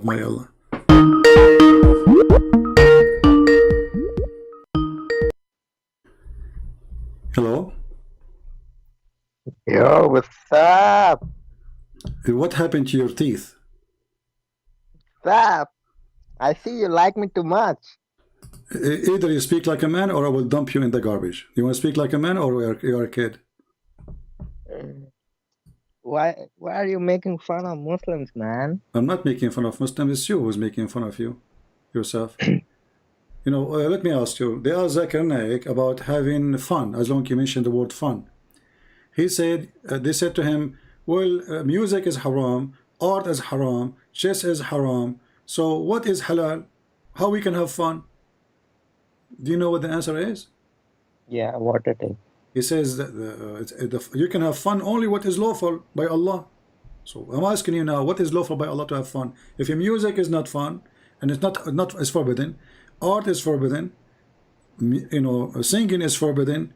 My Allah. Hello. Yo, what's up? What happened to your teeth? What's up? I see you like me too much. Either you speak like a man or I will dump you in the garbage. You want to speak like a man or you're a kid? Uh, Why are you making fun of Muslims, man? I'm not making fun of Muslims. It's you who's making fun of you yourself. Let me ask you. They asked Zakir Naik about having fun, as long as you mentioned the word fun. He said, they said to him, well, music is haram, art is haram, chess is haram. So what is halal? How we can have fun? Do you know what the answer is? Yeah, what it is. He says that you can have fun only what is lawful by Allah. So I'm asking you now, what is lawful by Allah to have fun? If your music is not fun and it's not is forbidden, art is forbidden, singing is forbidden,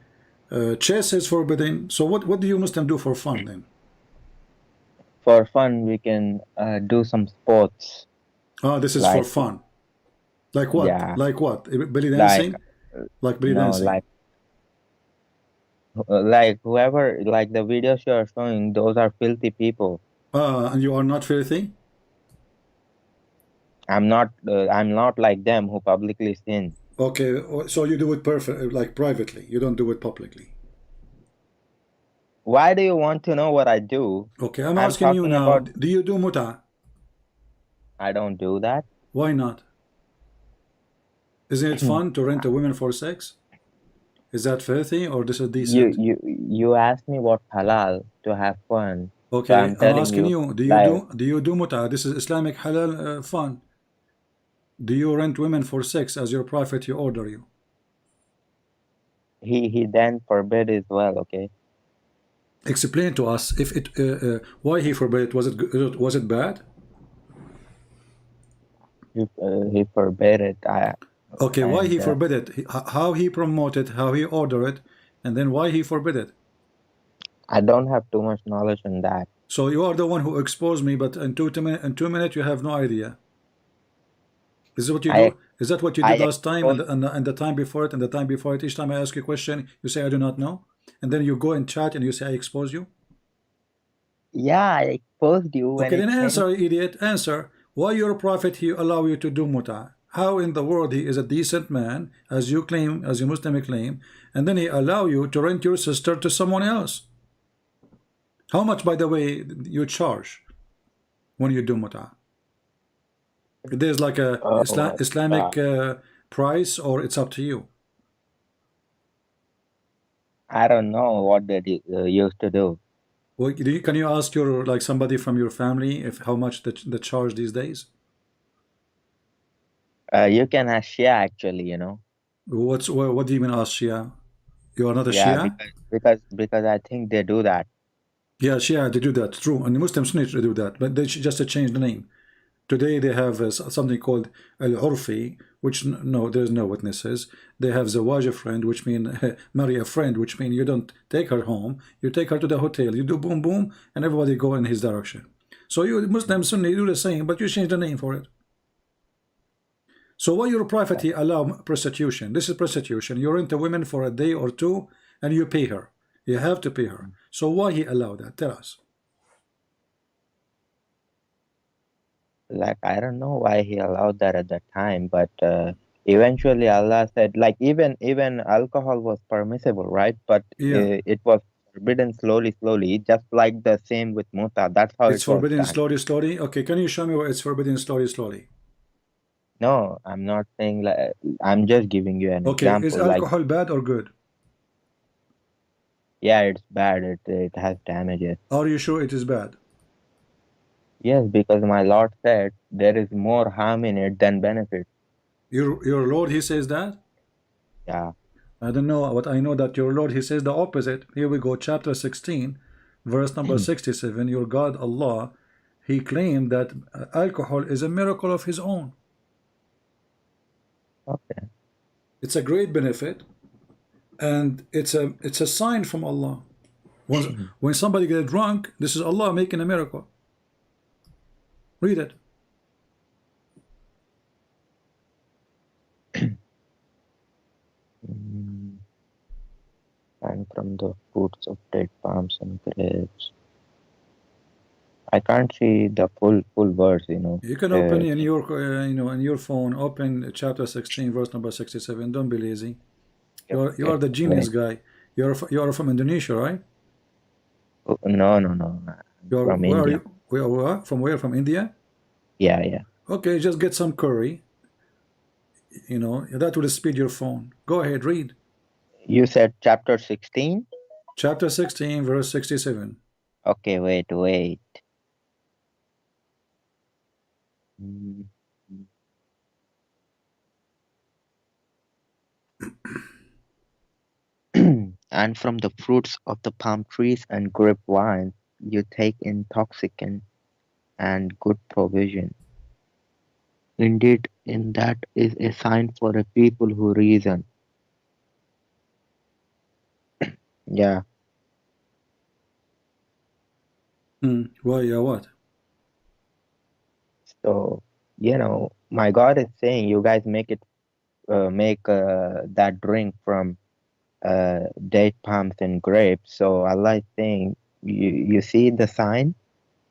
chess is forbidden. So what do you Muslim do for fun then? For fun, we can do some sports. This is for Like, fun. Like what? yeah, Like what? Belly like, dancing? Like belly no, dancing? like whoever, like the videos you are showing, those are filthy people. And you are not filthy? I'm not like them who publicly sin. Okay, so you do it perfect, like privately. You don't do it publicly. Why do you want to know what I do? Okay, I'm I'm asking you talking now, about, do you do muta? I don't do that. Why not? Isn't it fun to rent a woman for sex? Is that filthy or this is You decent? you you asked me what halal to have fun, so Okay, I'm I'm telling asking you, you, like do you do muta? This is Islamic halal fun. Do you rent women for sex as your prophet you order you? he then forbid as well. Okay, Explain to us if it why he forbade it. Was it bad? he forbid it. Okay, why he And forbid it? How he promoted, how he ordered it, and then why he forbid it? I don't have too much knowledge on that. So you are the one who exposed me, but in 2 minutes you have no idea. Is that what you I do? Is that what you I did last time and exposed. the time before it and the time before it? Each time I ask you a question, you say I do not know, and then you go and chat and you say I expose you. Yeah, I exposed you when Okay, it then came. answer, idiot. Answer. Why your prophet he allow you to do muta? How in the world he is a decent man, as you claim, as you Muslim claim, and then he allow you to rent your sister to someone else? How much, by the way, you charge when you do muta? There's like a Oh my God! Islamic price, or it's up to you. I don't know what they used to do. Well, can you ask your like somebody from your family if how much the charge these days? You can ask Shia actually. What do you mean ask Shia? You are not a Yeah, Shia? because I think they do that. Yeah, Shia they do that. True, and the Muslims need to do that, but they should just change the name. Today they have something called al-urfi, which no, there's no witnesses. They have zawaj a friend, which mean marry a friend, which mean you don't take her home, you take her to the hotel, you do boom boom, and everybody go in his direction. So you Muslim Sunni do the same, but you change the name for it. So why your prophet he allow prostitution? This is prostitution. You rent a woman for a day or two, and you pay her. You have to pay her. So why he allow that? Tell us. Like, I don't know why he allowed that at that time, but eventually Allah said, like, even alcohol was permissible, right? But Yeah, it was forbidden slowly, just like the same with muta. That's how it's it was forbidden done. slowly, slowly. Okay, can you show me where it's forbidden slowly, slowly? No, I'm not saying, like, I'm just giving you an Okay, is example. Like, alcohol bad or good? yeah, it's bad. It has damages. Are you sure it is bad? Yes, because my Lord said there is more harm in it than benefit. Your Lord, he says that? Yeah. I don't know, but I know that your Lord, he says the opposite. Here we go, chapter 16, verse number 67. Your God, Allah, he claimed that alcohol is a miracle of his own. Okay. It's a great benefit, and it's a sign from Allah. When somebody gets drunk, this is Allah making a miracle. Read it. and from the fruits of date palms and grapes. I can't see the full verse, you know. You can open in your in your phone, open chapter 16 verse number 67. Don't be lazy. You are Okay, the genius wait. guy. You are from Indonesia, right? No, no, no. I'm You're from where are India. you? Where, from where? From India? Yeah, yeah. Okay, just get some curry. That will speed your phone. Go ahead, read. You said chapter 16? Chapter 16, verse 67. Okay, wait. Mm. And from the fruits of the palm trees and grapevine you take intoxicant and good provision. Indeed, in that is a sign for a people who reason. Yeah. Why? Yeah, what? So, my God is saying you guys make that drink from date palms and grapes. So Allah is saying, you see the sign,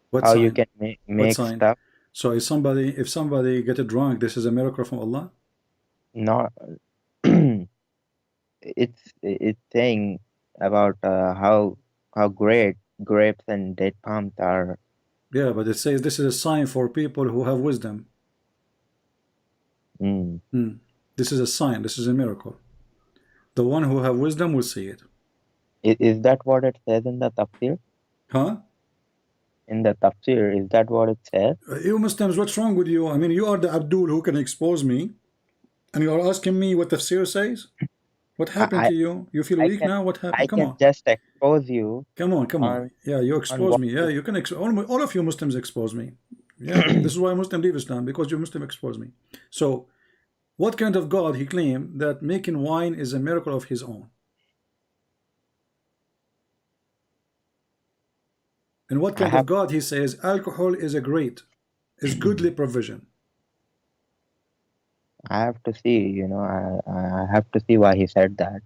What how you sign? can What make sign? stuff. So if somebody get drunk, this is a miracle from Allah? Not it's saying about how great grapes and date palms are. Yeah, but it says this is a sign for people who have wisdom. Mm. This is a sign. This is a miracle. The one who have wisdom will see it. Is that what it says in the tafsir? Huh? In the tafsir, is that what it says? You Muslims, what's wrong with you? I mean, you are the Abdul who can expose me, and you are asking me what tafsir says? What happened I to you? You feel I weak can now? What I happened? Come can on. just expose you Come on, come on. on Yeah, you on expose what me. Yeah, is you can all of you Muslims expose me. Yeah, this is why Muslim leave Islam, because you Muslim expose me. So, what kind of God he claimed that making wine is a miracle of his own? And what I kind of have God he says alcohol is a great, is goodly provision? I have to see, I have to see why he said that.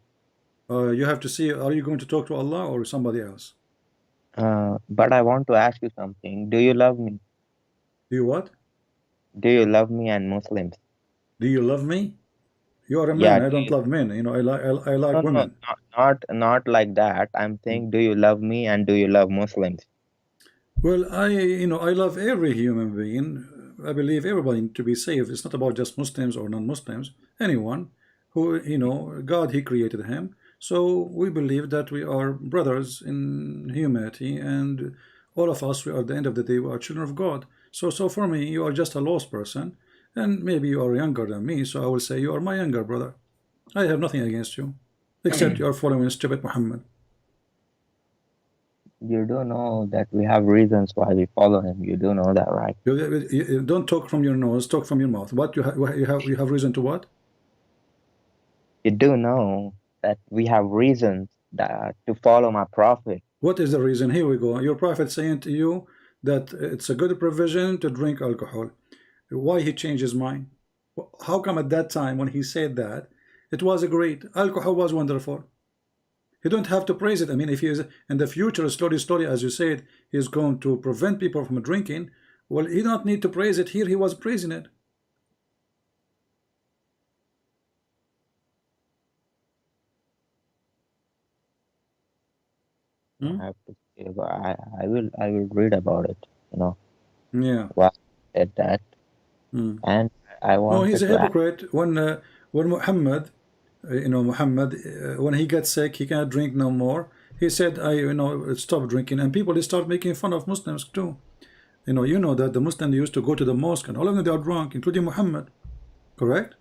You have to see, are you going to talk to Allah or somebody else? But I want to ask you something. Do you love me? Do you what? Do you love me and Muslims? Do you love me? You are a man. Yeah, I do don't you? love men. I No, like no, women. not like that. I'm saying, do you love me and do you love Muslims? Well, I love every human being. I believe everybody to be saved. It's not about just Muslims or non-Muslims. Anyone who, God, He created him. So we believe that we are brothers in humanity, and all of us, we are at the end of the day, we are children of God. So for me, you are just a lost person, and maybe you are younger than me. So I will say you are my younger brother. I have nothing against you, except you are following stupid Muhammad. You do know that we have reasons why we follow him. You do know that, right? You don't talk from your nose, talk from your mouth. What you have reason to what? You do know that we have reasons that to follow my prophet. What is the reason? Here we go. Your prophet saying to you that it's a good provision to drink alcohol. Why he changed his mind? How come at that time when he said that, it was a great, alcohol was wonderful. You don't have to praise it. I mean, if he is in the future, slowly, as you said, he's going to prevent people from drinking. Well, he don't need to praise it. Here he was praising it. I Hmm? have to say, but I will read about it. You know Yeah. why I said that, Hmm. and I No, he's wanted a to ask. hypocrite. When Muhammad, Muhammad, when he got sick, he cannot drink no more. He said, I, stop drinking, and people they start making fun of Muslims too. You know that the Muslims used to go to the mosque, and all of them they are drunk, including Muhammad, correct?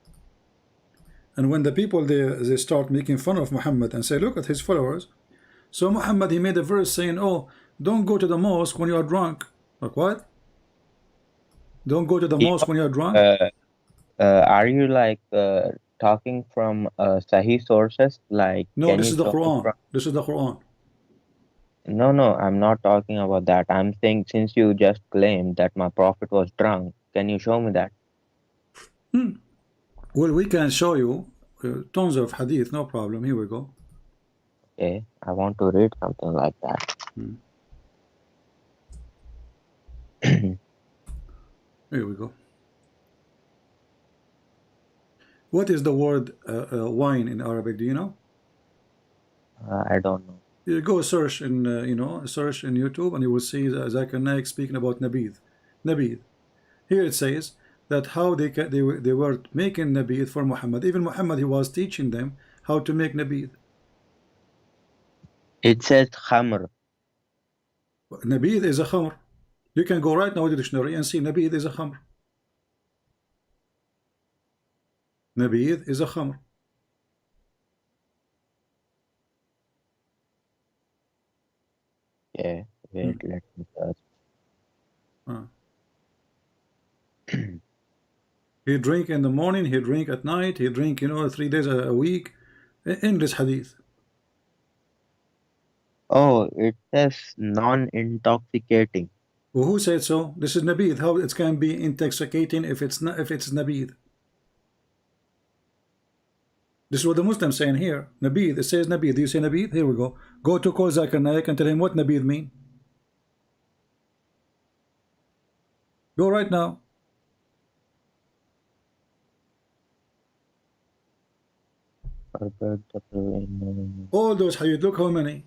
And when the people they start making fun of Muhammad and say, look at his followers. So Muhammad he made a verse saying, oh, don't go to the mosque when you are drunk. Like what? Don't go to the You mosque when you are know, drunk? are you like talking from Sahih sources? Like, No, can this you is the show me Quran. from? This is the Quran. No, no, I'm not talking about that. I'm saying since you just claimed that my prophet was drunk, can you show me that? Well, we can show you tons of hadith, no problem. Here we go. Okay, I want to read something like that. Hmm. Here we go. What is the word wine in Arabic? Do you know? I don't know. You go search in search in YouTube and you will see Zakir Naik speaking about nabid. Nabid. Here it says that how they were making nabid for Muhammad. Even Muhammad, he was teaching them how to make nabid. It says khamr. Nabid is a khamr. You can go right now to the dictionary and see nabid is a khamr. Nabid is a khamr. Yeah, Hmm. wait, let me search. Ah. He drink in the morning, he drink at night, he drink 3 days a week. In this hadith. Oh, it says non-intoxicating. Well, who said so? This is nabid. How it can be intoxicating if it's not, if it's nabid? This is what the Muslims saying here. Nabid. It says nabid. Do you say nabid? Here we go. Go to call Zakir Naik and tell him what nabid mean. Go right now. Forget the preliminary. All those hadith. Look how many.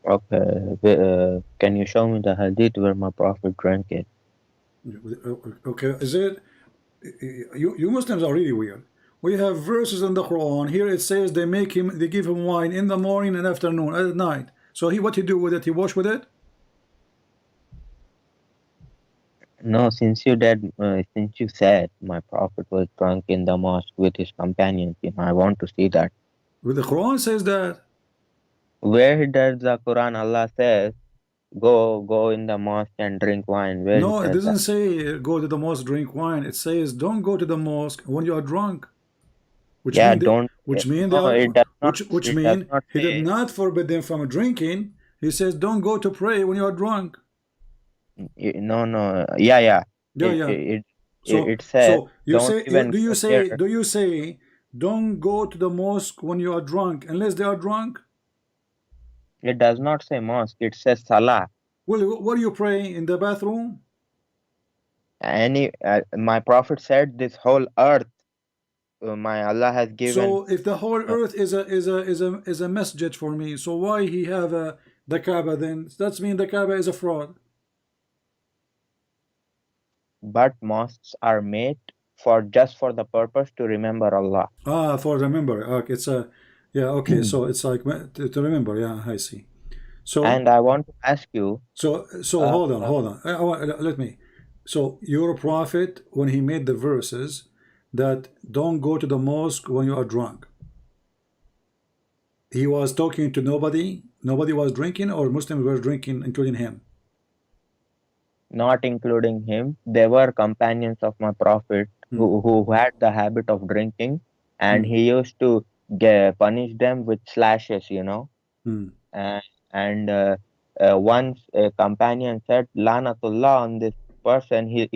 Okay, can you show me the hadith where my prophet drank it? Okay, is it? You Muslims are really weird. We have verses in the Quran. Here it says they give him wine in the morning and afternoon, at night. So what he do with it? He wash with it. No, since you said my prophet was drunk in the mosque with his companions, I want to see that. But the Quran says that. Where does the Quran Allah says, go in the mosque and drink wine? Where he No, it says that? doesn't say go to the mosque, drink wine. It says don't go to the mosque when you are drunk. Which Yeah, mean don't. they No, are it does not. which It does mean not he did say. not forbid them from drinking. He says don't go to pray when you are drunk. No, no. Yeah, yeah. Yeah, yeah. It says You don't say even go there. do you say don't go to the mosque when you are drunk unless they are drunk? It does not say mosque. It says salah. Well, what do you pray in the bathroom? My prophet said this whole earth, my Allah has given. So if the whole Uh, earth is a masjid for me, so why he have the Kaaba then? That's mean the Kaaba is a fraud. but mosques are made for just for the purpose to remember Allah. Ah, for remember. Okay, it's a yeah. Okay, so it's like to remember. Yeah, I see. So And I want to ask you, so uh, hold on. Let me. So your prophet, when he made the verses that don't go to the mosque when you are drunk, he was talking to nobody. Nobody was drinking, or Muslims were drinking, including him. not including him, there were companions of my prophet Hmm. who had the habit of drinking, and Hmm. he used to punish them with slashes. Hmm. And, and once a companion said, Lanatullah on this person, he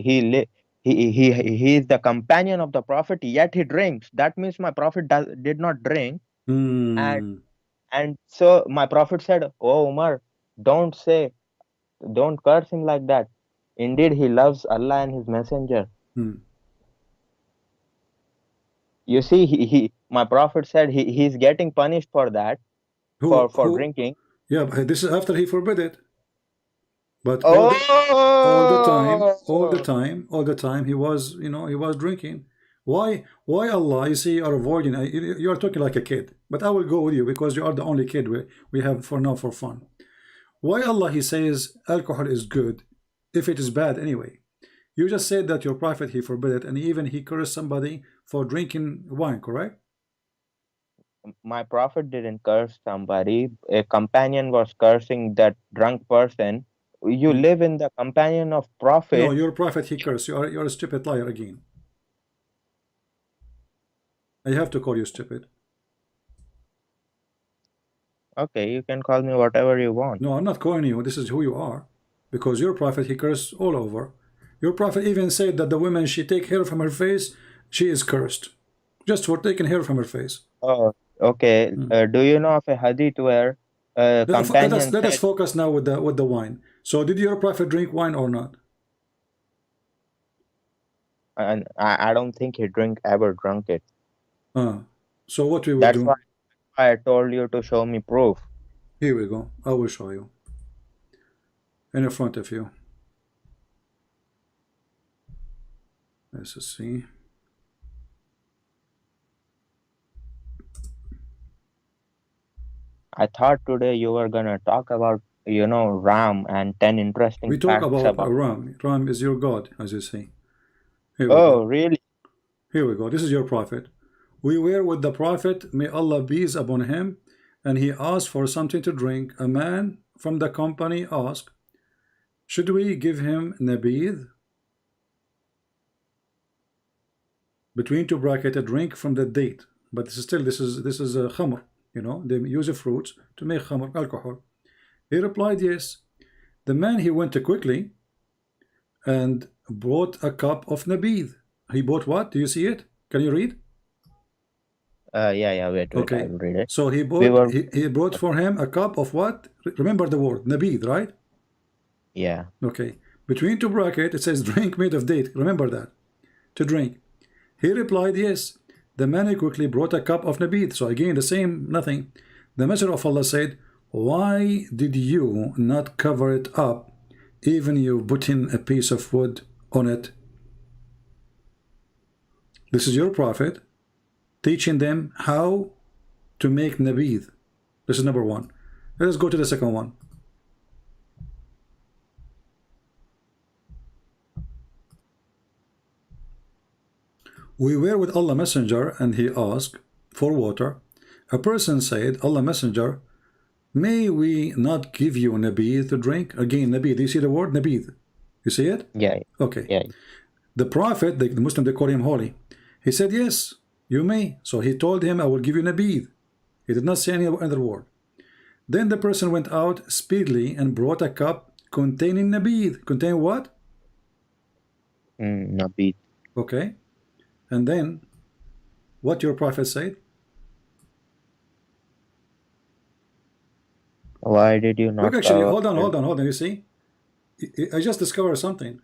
is the companion of the prophet, yet he drinks. That means my prophet did not drink. And Hmm. and so my prophet said, Oh Umar, don't don't curse him like that. Indeed, he loves Allah and His Messenger. Hmm. You see, my prophet said he's getting punished for that, for Who? drinking. Yeah, but this is after he forbid it. But Oh, all the time, he was, he was drinking. Why Allah? You see, you are avoiding. You are talking like a kid. But I will go with you because you are the only kid we have for now for fun. Why Allah? He says alcohol is good, if it is bad anyway. You just said that your prophet he forbid it, and even he cursed somebody for drinking wine. Correct? my prophet didn't curse somebody. A companion was cursing that drunk person. You Hmm. live in the companion of No, prophet. your prophet he cursed. You are a stupid liar again. I have to call you stupid. Okay, you can call me whatever you want. No, I'm not calling you. This is who you are. Because your prophet, he cursed all over. Your prophet even said that the woman, she take hair from her face, she is cursed. Just for taking hair from her face. Oh, Okay, Hmm. do you know of a hadith where a companion Let us said, focus now with the wine. So did your prophet drink wine or not? and I don't think he drink ever drunk it. So what we will That's why do? I told you to show me proof. Here we go. I will show you in front of you. Let's see. I thought today you were gonna talk about, Ram and 10 interesting We talk facts about about. Ram. Ram is your God, as you say. Here we Oh, go. really? Here we go. This is your prophet. We were with the prophet, may Allah be upon him, and he asked for something to drink. A man from the company asked, should we give him nabid? Between two bracket, a drink from the date. But still, this is a khamr. They use fruits to make khamr, alcohol. He replied, yes. The man, he went quickly and brought a cup of nabid. He bought what? Do you see it? Can you read? Yeah, wait, I Okay. will read it. So he We bought were, he brought for him a cup of what? Remember the word nabid, right? yeah. Okay. Between two bracket, it says drink made of date. Remember that. To drink. He replied, yes. The man quickly brought a cup of nabid. So again, the same, nothing. The Messenger of Allah said, why did you not cover it up, even you put in a piece of wood on it? This is your prophet teaching them how to make nabid. This is number one. Let us go to the second one. We were with Allah Messenger and he asked for water. A person said, Allah Messenger, may we not give you nabid to drink? Again, nabid. You see the word nabid? You see it? Yeah, Okay. yeah. The Prophet, the Muslim, they call him holy. He said, yes, you may. So he told him, I will give you nabid. He did not say any other word. Then the person went out speedily and brought a cup containing nabid. Contain what? Nabid. Okay. And then what your prophet said? Why did you Look, not actually, cover hold on, it? hold on, hold on. You see, I just discovered something.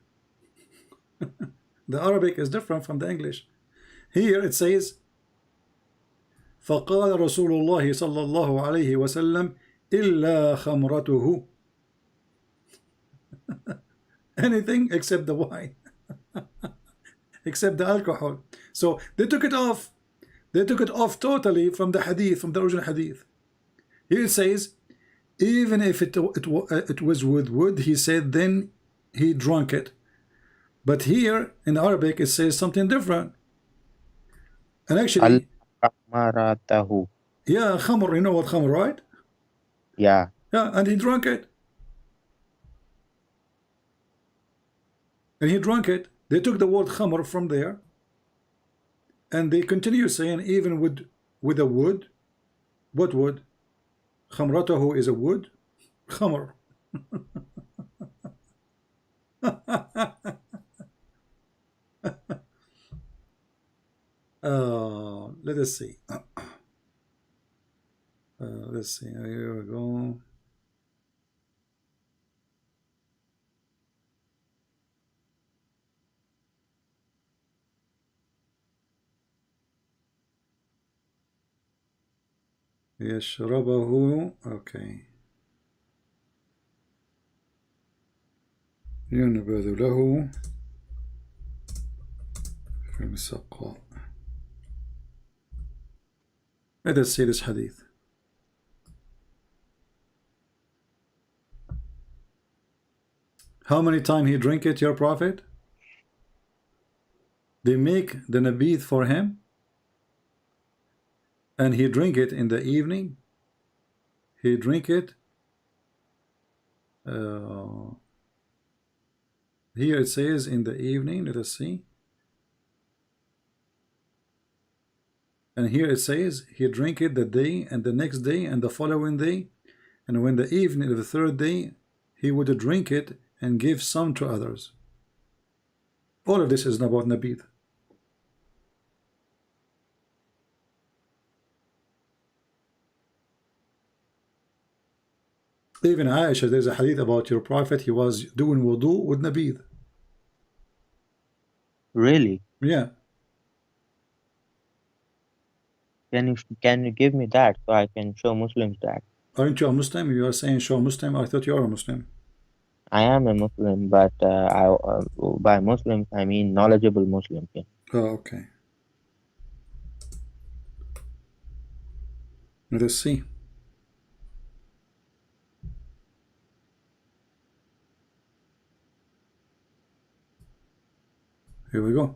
The Arabic is different from the English. Here it says, فقال رسول الله صلى الله عليه وسلم إلا خمرته. Anything except the wine, except the alcohol. So they took it off. They took it off totally from the hadith, from the original hadith. Here it says, even if it was with wood, he said, then he drank it. But here in Arabic, it says something different. And actually, Al-Kamaratahu. yeah, khamr, you know what khamr, right? Yeah. Yeah, and he drank it. And he drank it. They took the word khamr from there, and they continue saying, even with a wood. What wood? Khamratahu is a wood. Khamr. Let us see. Let's see. Here we go. يشربه. Okay. ينبذ له في السقاء. Let us see this hadith. How many times he drink it, your prophet? They make the nabith for him, and he drink it in the evening. He drink it. Here it says in the evening. Let us see. And here it says he drink it the day and the next day and the following day, and when the evening of the third day he would drink it and give some to others. All of this is about nabith. Even Aisha, there's a hadith about your prophet, he was doing wudu with nabid. Really? Yeah. Can you give me that so I can show Muslims that? Aren't you a Muslim? You are saying show Muslim. I thought you are a Muslim. I am a Muslim, but by Muslims I mean knowledgeable Muslims. Yeah. Oh, okay. Let us see. Here we go.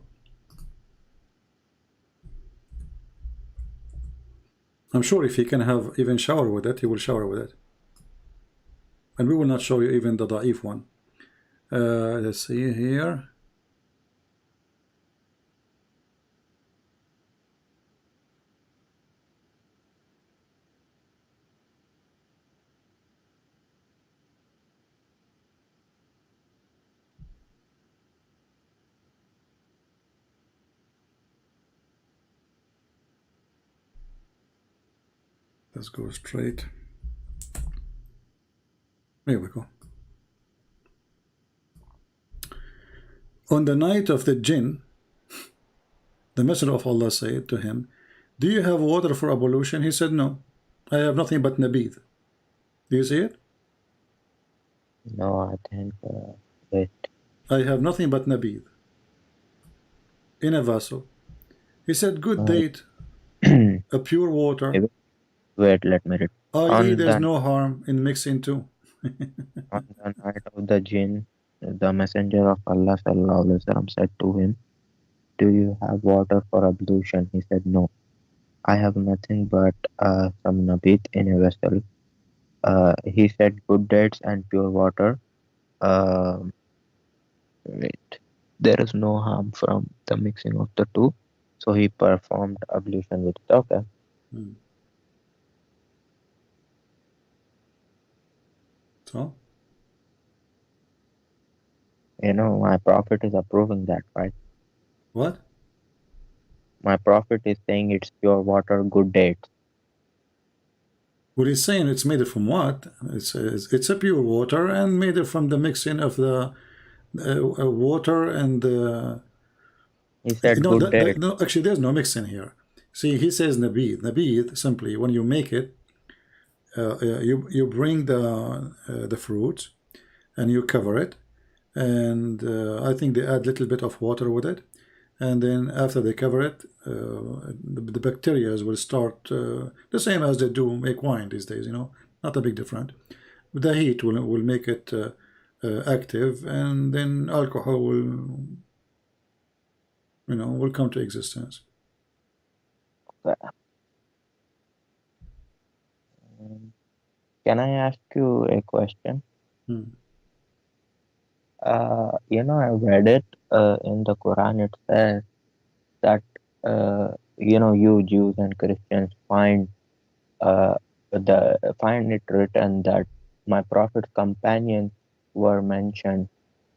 I'm sure if he can have even shower with it, he will shower with it. And we will not show you even the da'if one. Let's see here. Let's go straight. Here we go. On the night of the jinn, the Messenger of Allah said to him, do you have water for ablution? He said, no, I have nothing but nabid. Do you see it? No, I think wait. I have nothing but nabid in a vessel. He said, good date, a pure water. Wait, let me read. I.e. there's no harm in mixing too. On the night of the jinn, the Messenger of Allah sallallahu alaihi wasallam said to him, do you have water for ablution? He said, no, I have nothing but some nabit in a vessel. He said, good dates and pure water. Wait, there is no harm from the mixing of the two. So he performed ablution with it. Okay. So? You know, my prophet is approving that, right? What? My prophet is saying it's pure water, good dates. What he's saying, it's made from what? It's a pure water and made from the mixing of the water and the... He said no, good dates. no, actually, there's no mixing here. See, he says nabid. Nabid, simply, when you make it, you bring the fruit and you cover it, and I think they add a little bit of water with it, and then after they cover it, the bacteria will start the same as they do make wine these days, you know, not a big difference. The heat will make it active, and then alcohol will, you know, will come to existence. Can I ask you a question? You know, I read it in the Quran. It says that you know, you Jews and Christians find it written that my prophet's companions were mentioned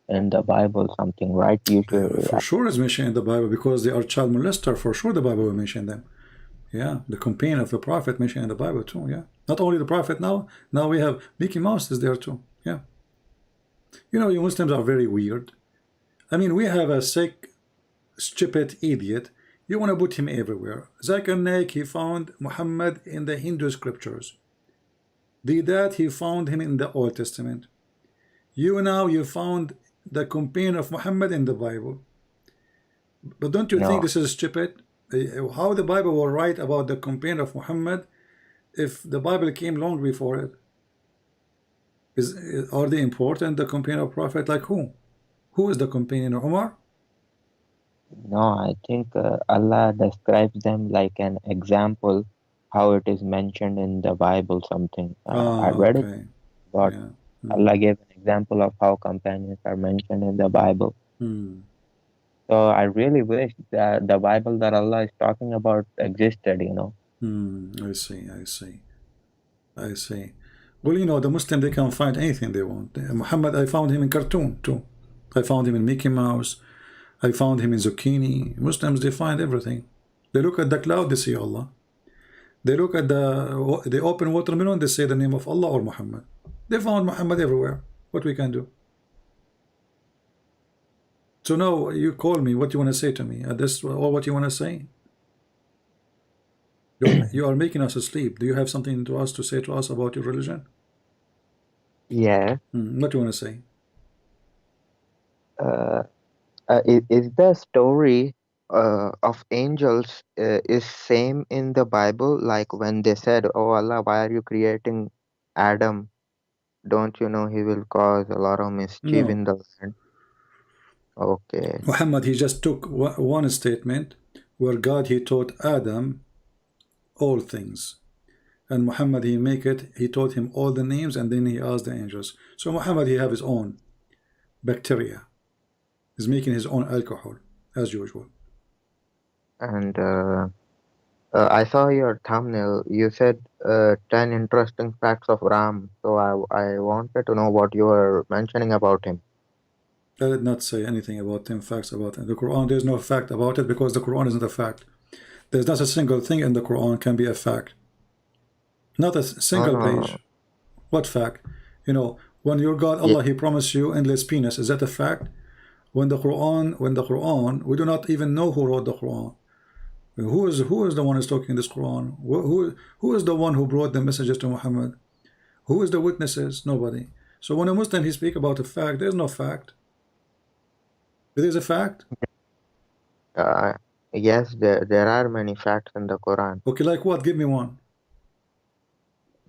in the Bible, something, right? You should, for sure is mentioned in the Bible because they are child molester. For sure the Bible will mention them. Yeah, the companion of the prophet mentioned in the Bible too. Yeah, not only the prophet now we have Mickey Mouse is there too. Yeah, you know, you Muslims are very weird. I mean, we have a sick, stupid idiot. You want to put him everywhere. Zakir Naik, he found Muhammad in the Hindu scriptures. That he found him in the Old Testament. You found the companion of Muhammad in the Bible. But don't you think this is stupid? How the Bible will write about the companion of Muhammad if the Bible came long before it? Are they important, the companion of Prophet? Like who? Who is the companion of Umar? No, I think Allah describes them like an example, how it is mentioned in the Bible, something. I read it, but Allah gave an example of how companions are mentioned in the Bible. So I really wish that the Bible that Allah is talking about existed, you know. I see. Well, you know, the Muslim, they can find anything they want. Muhammad, I found him in cartoon too. I found him in Mickey Mouse. I found him in zucchini. Muslims, they find everything. They look at the cloud, they see Allah. They look at the open watermelon, they say the name of Allah or Muhammad. They found Muhammad everywhere. What we can do? So now you call me. What you want to say to me? This all what you want to say? You are making us asleep. Do you have something to us to say to us about your religion? Yeah. What do you want to say? Uh, is the story of angels is same in the Bible? Like when they said, "Oh Allah, why are you creating Adam? Don't you know he will cause a lot of mischief No. in the land?" Okay. Muhammad, he just took one statement where God, he taught Adam all things. And Muhammad, he taught him all the names, and then he asked the angels. So Muhammad, he have his own bacteria. He's making his own alcohol, as usual. And I saw your thumbnail. You said 10 interesting facts of Ram. So I wanted to know what you were mentioning about him. I did not say anything about 10 facts about it. The Quran, there's no fact about it because the Quran isn't a fact. There's not a single thing in the Quran can be a fact. Not a No, single no. page. What fact? You know, when your God, Yeah, Allah, he promised you endless penis. Is that a fact? When the Quran, we do not even know who wrote the Quran. Who is the one who's talking in this Quran? Who is the one who brought the messages to Muhammad? Who is the witnesses? Nobody. So when a Muslim he speak about a fact, there's no fact. It is a fact. uh, yes, there are many facts in the Quran. Okay, like what? Give me one.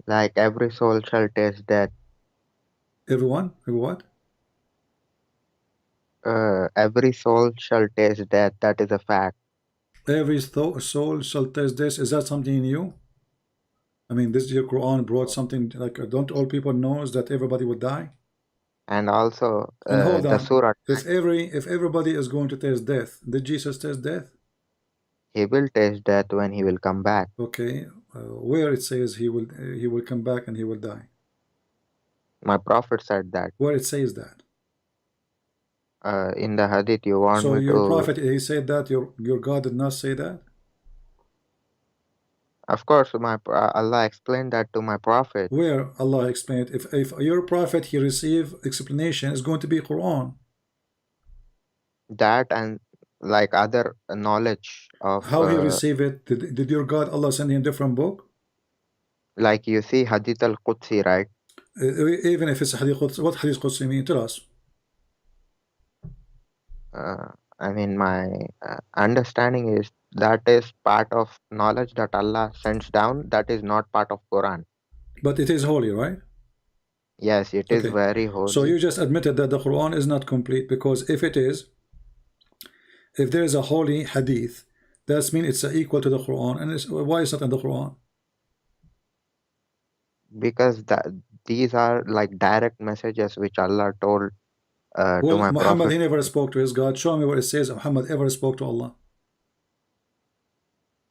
Like every soul shall taste death. Everyone? Every what? Every soul shall taste death. That is a fact. Every soul shall taste this. Is that something new? I mean, this your Quran brought something like don't all people knows that everybody would die? And also, And hold the on, surah, if everybody is going to taste death, did Jesus taste death? he will taste death when he will come back. Okay, where it says he will come back and he will die? My prophet said that. Where it says that? In the Hadith, you want So me your to? prophet he said that your God did not say that? Of course, Allah explained that to my prophet. Where Allah explained if your prophet he receive explanation is going to be Quran. That and like other knowledge of, How he receive it? Did your God Allah send him different book? like you see Hadith al-Qudsi, right? Even if it's Hadith Qudsi, what Hadith Qudsi mean? Tell us. I mean, my understanding is that is part of knowledge that Allah sends down. That is not part of Quran. But it is holy, right? Yes, it is Okay. very So holy. you just admitted that the Quran is not complete because if it is, if there is a holy hadith, that means it's equal to the Quran. And why is it in the Quran? Because these are like direct messages which Allah told to Well, my Muhammad, prophet. he never spoke to his God. Show me where it says Muhammad ever spoke to Allah.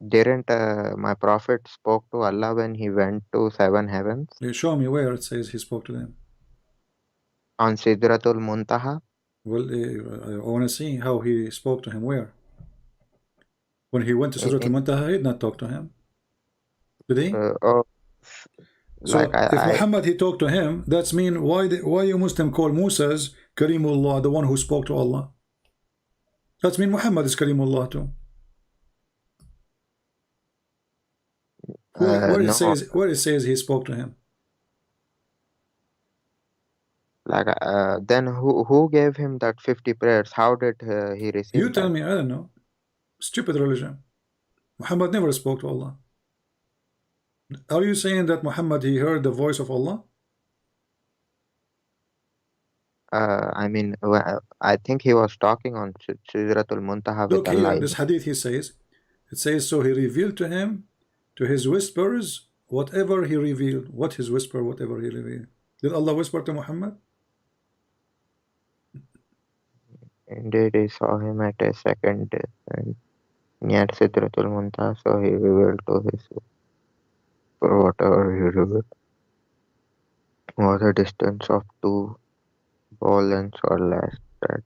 Didn't my prophet spoke to Allah when he went to seven heavens Show me where it says he spoke to them. on Sidratul Muntaha? Well, I want to see how he spoke to him. Where? When he went to In, Surah in, Al-Muntaha, he did not talk to him. Did he? oh, like So if Muhammad he talked to him, that's mean why you Muslim call Musa's Karimullah, the one who spoke to Allah? That's mean Muhammad is Karimullah too. Where it no, says he spoke to him. like then who gave him that 50 prayers? How did he You receive tell that? me, I don't know. Stupid religion. Muhammad never spoke to Allah. Are you saying that Muhammad he heard the voice of Allah? I mean, I think he was talking on Sidratul Muntaha with Look Allah. here, this hadith he says, it says, so he revealed to him, to his whispers, whatever he revealed. What his whisper, whatever he revealed. Did Allah whisper to Muhammad? Indeed, he saw him at a second and near Sidratul Muntaha, so he revealed to his for whatever he revealed was a distance of 2 ball lengths or less that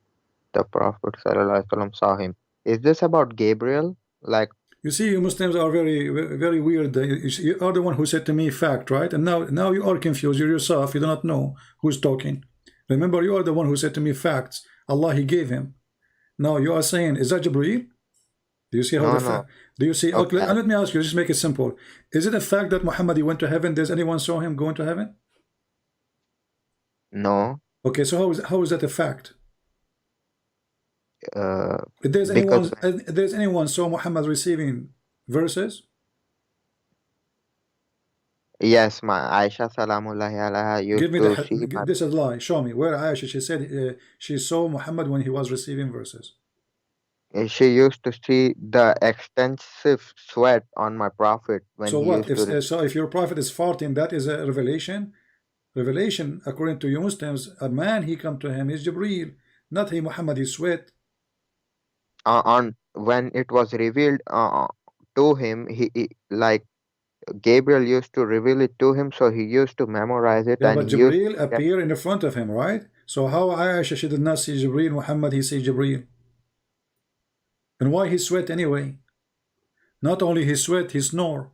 the Prophet ﷺ saw him. Is this about Gabriel? Like You see, you Muslims are very weird. You are the one who said to me fact, right? And now you are confused. You yourself, you do not know who's talking. Remember, you are the one who said to me facts. Allah, He gave him. Now you are saying, is that Jibreel? Do you see how No, the no. fact? Do you see? Okay, Okay. and let me ask you, just make it simple. Is it a fact that Muhammad he went to heaven? Does anyone saw him going to heaven? No. Okay, so how is that a fact? Uh, If because there's anyone saw Muhammad receiving verses? yes, my Aisha Salamullahi alaiha Give used me to see my. this is a lie. Show me where Aisha she said she saw Muhammad when he was receiving verses. She used to see the extensive sweat on my prophet when So he what used if to. if your prophet is farting? That is a revelation. Revelation according to you Muslims, a man he come to him is Jibreel, not he Muhammad he sweat. On when it was revealed to him, he like Gabriel used to reveal it to him, so he used to memorize it, Yeah, and but he used Jibreel to get. appear in the front of him, right? So how Aisha she did not see Jibreel, Muhammad he see Jibreel, and why he sweat anyway? Not only he sweat, he snore.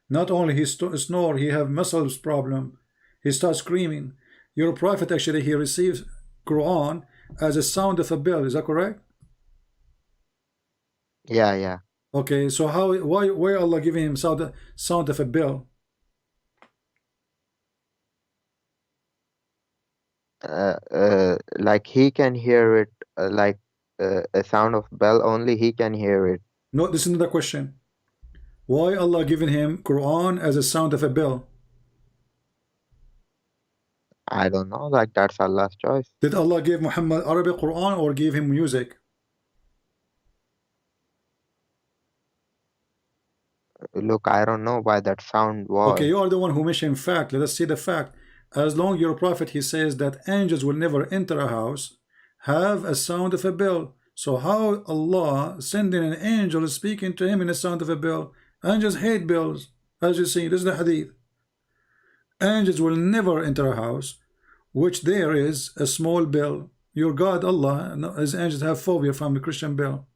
Not only he snore, he have muscles problem. He starts screaming. Your prophet actually he receives Quran as a sound of a bell. Is that correct? Yeah, yeah. Okay, so why Allah giving him sound of a bell? Like he can hear it, like a sound of bell. Only he can hear it. No, this is another question. Why Allah giving him Quran as a sound of a bell? I don't know. Like that's Allah's choice. Did Allah give Muhammad Arabic Quran or give him music? Look, I don't know why that sound Okay, was. you are the one who mentioned fact. Let us see the fact. As long your prophet he says that angels will never enter a house, have a sound of a bell. So how Allah sending an angel speaking to him in a sound of a bell? Angels hate bells, as you see. This is the hadith. Angels will never enter a house which there is a small bell. Your God Allah, his angels have phobia from the Christian bell.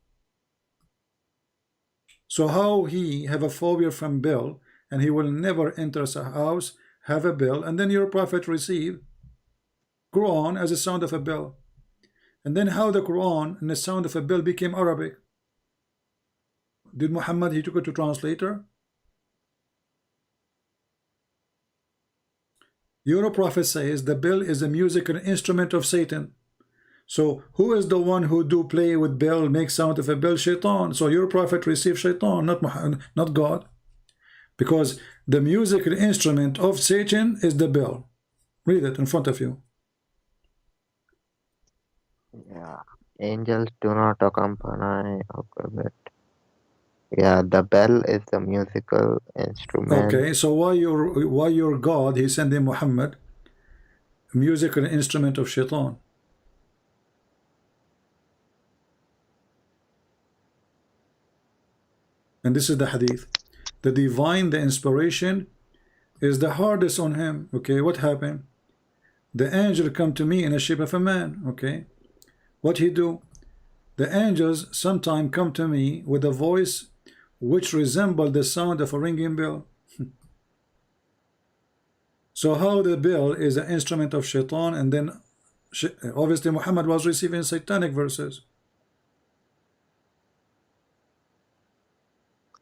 So how he have a phobia from bell and he will never enter a house, have a bell, and then your prophet receive Quran as a sound of a bell. And then how the Quran and the sound of a bell became Arabic? Did Muhammad he took it to translator? Your prophet says the bell is a musical instrument of Satan. So who is the one who do play with bell, make sound of a bell? Shaitan. So your prophet received Shaitan, not Muhammad, not God. Because the musical instrument of Satan is the bell. Read it in front of you. Yeah. Angels do not accompany. Okay, but yeah, the bell is the musical instrument. Okay, so why your God he sending Muhammad musical instrument of Shaitan? And this is the hadith. The divine, the inspiration is the hardest on him. Okay, what happened? The angel come to me in the shape of a man. Okay, what he do? The angels sometime come to me with a voice which resemble the sound of a ringing bell. So how the bell is an instrument of Shaitan, and then obviously Muhammad was receiving satanic verses.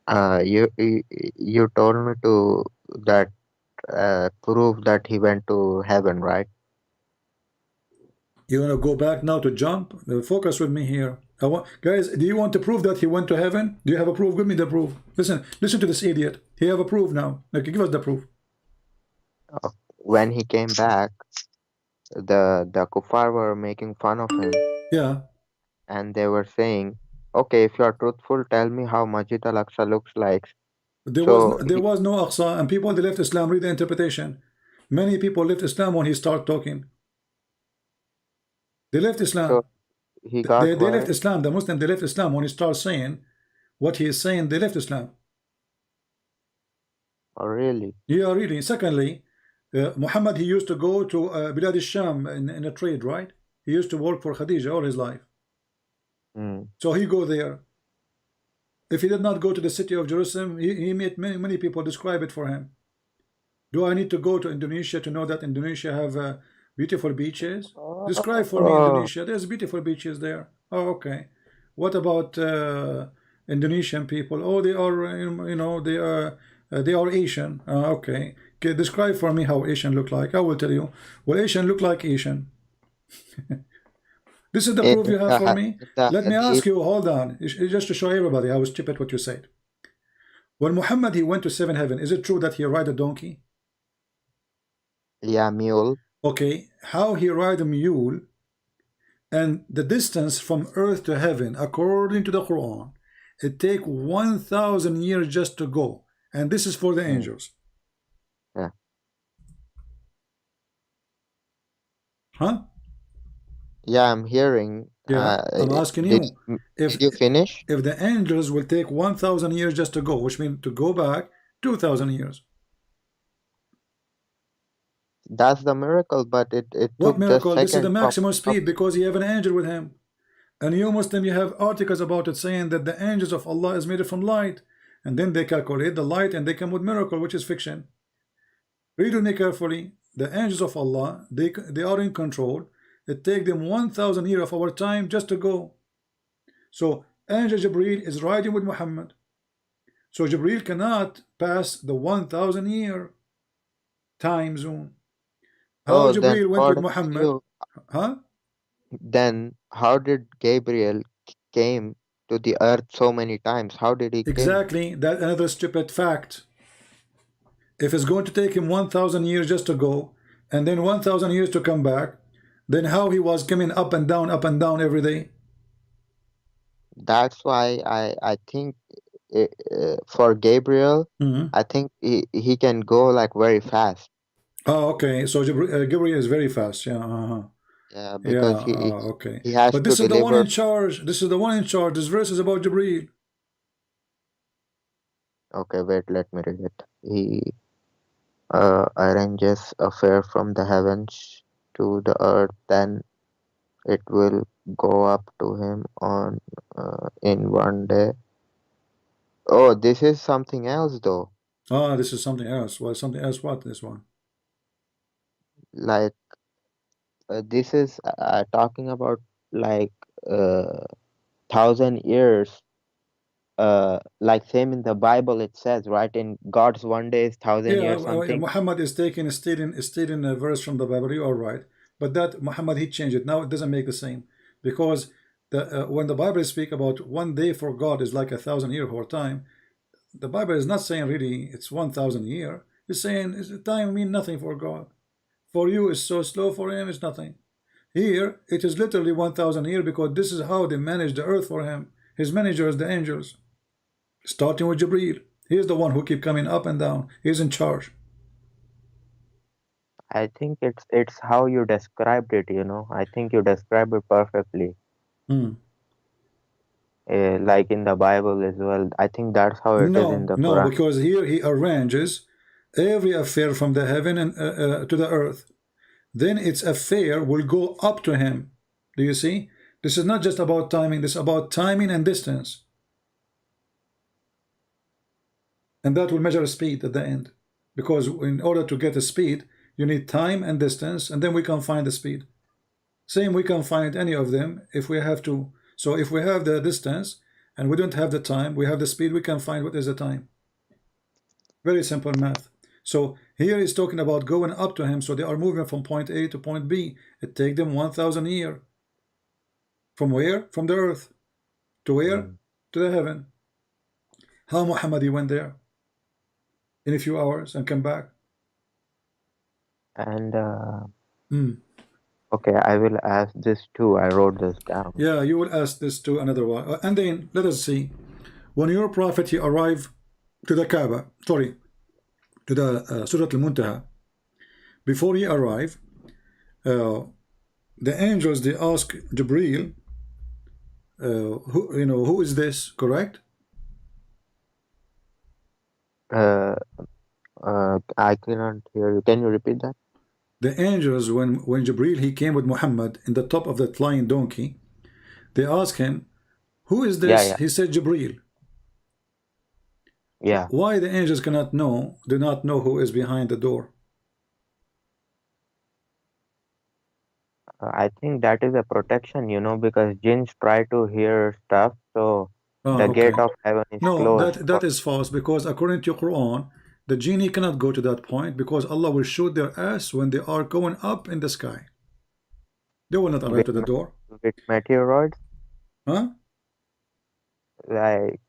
You told me to that prove that he went to heaven, right? You want to go back now to jump? Focus with me here. Guys, do you want to prove that he went to heaven? Do you have a proof? Give me the proof. Listen to this idiot. He have a proof now. Okay, give us the proof. When he came back, the kuffar were making fun of him, Yeah. and they were saying, "Okay, if you are truthful, tell me how Masjid Al-Aqsa looks like." So There was no Aqsa, and people they left Islam. Read the interpretation. Many people left Islam when he started talking. They left so Islam. he got They left worried. Islam. The Muslim they left Islam when he starts saying what he is saying. They left Islam. Oh, really? Yeah, really. Secondly, Muhammad he used to go to Bilad al-Sham in a trade, right? He used to work for Khadija all his life. Mm. So he go there. If he did not go to the city of Jerusalem, he met many people describe it for him. Do I need to go to Indonesia to know that Indonesia have beautiful beaches? Describe for me Oh, Indonesia. There's beautiful beaches there. Oh, okay. What about Indonesian people? Oh, they are, they are Asian. Okay. Okay. Describe for me how Asian look like. I will tell you. Well, Asian look like Asian. This is the proof you have for me. in the Let me ask Hadith, you. Hold on, just to show everybody how stupid what you said. When Muhammad he went to seven heaven, is it true that he ride a donkey? yeah, mule. Okay, how he ride a mule, and the distance from earth to heaven, according to the Quran, it take 1,000 years just to go, and this is for the Mm, angels, yeah, huh? yeah, I'm hearing. Yeah, I'm asking Did you, if did you finish? if the angels will take 1,000 years just to go, which means to go back 2,000 years. That's the miracle, but it What took just miracle? This is the seconds maximum of speed because you have an angel with him. And you Muslim, you have articles about it saying that the angels of Allah is made from light. And then they calculate the light and they come with miracle, which is fiction. Read with me carefully. The angels of Allah, they are in control. It takes them 1,000 years of our time just to go. So Angel Jibreel is riding with Muhammad. So Jibreel cannot pass the 1,000 year time zone. How Oh, then Jibreel went with according to Muhammad? you, Huh? then how did Gabriel came to the earth so many times? How did he came? Exactly. That's another stupid fact. If it's going to take him 1,000 years just to go, and then 1,000 years to come back, then how he was coming up and down every day? That's why I think for Gabriel, Mhm. I think he can go like very fast. Oh, okay. So Gabriel is very fast. Yeah. Yeah, Yeah. because Okay. he has But to this is the one deliver. in charge. This is the one in charge. This verse is about Jibreel. Okay, wait, let me read it. He arranges a fare from the heavens to the earth, then it will go up to him on in one day. Oh, this is something else though. Ah, this is something else. Well, something else. What this one? Like this is talking about like 1,000 years. Like same in the Bible it says, right? In God's one day is 1,000 years something. Muhammad is taking a stating a verse from the Bible. You are right, but that Muhammad he changed it. Now it doesn't make the same because when the Bible speak about one day for God is like 1,000 year for time, the Bible is not saying really it's 1,000 year. It's saying time mean nothing for God. For you it's so slow. For him it's nothing. Here it is literally 1,000 year because this is how they manage the earth for him. His managers, the angels, starting with Jibreel. He is the one who keep coming up and down. He's in charge. I think it's how you described it, you know. I think you described it perfectly. Hmm. Like in the Bible as well. I think that's how it is in No, the no, Quran. because here he arranges every affair from the heaven and to the earth. Then its affair will go up to him. Do you see? This is not just about timing. This is about timing and distance, and that will measure speed at the end. Because in order to get a speed, you need time and distance, and then we can find the speed. Same, we can find any of them if we have to. So if we have the distance and we don't have the time, we have the speed. We can find what is the time. Very simple math. So here he's talking about going up to him. So they are moving from point A to point B. It takes them 1,000 years. From where? From the earth. To where? Mm. To the heaven. How Muhammad he went there in a few hours and come back. And Hmm. okay, I will ask this too. I wrote this down. Yeah, you will ask this to another one. And then let us see. When your prophet he arrived to the Kaaba, sorry, to the Surah Al-Muntaha, before he arrived, the angels they ask Jibreel, who is this? Correct? Uh, I cannot hear you. Can you repeat that? The angels, when Jibreel he came with Muhammad in the top of that flying donkey, they ask him, "Who is Yeah, this?" yeah. He said, "Jibreel." Yeah. Why the angels cannot know, do not know who is behind the door? I think that is a protection, because jinns try to hear stuff, so Ah, the gate okay. of heaven is No, closed that for. is false, because according to Quran, the genie cannot go to that point because Allah will shoot their ass when they are going up in the sky. They will not arrive with, to the door. with meteoroids. Huh? Like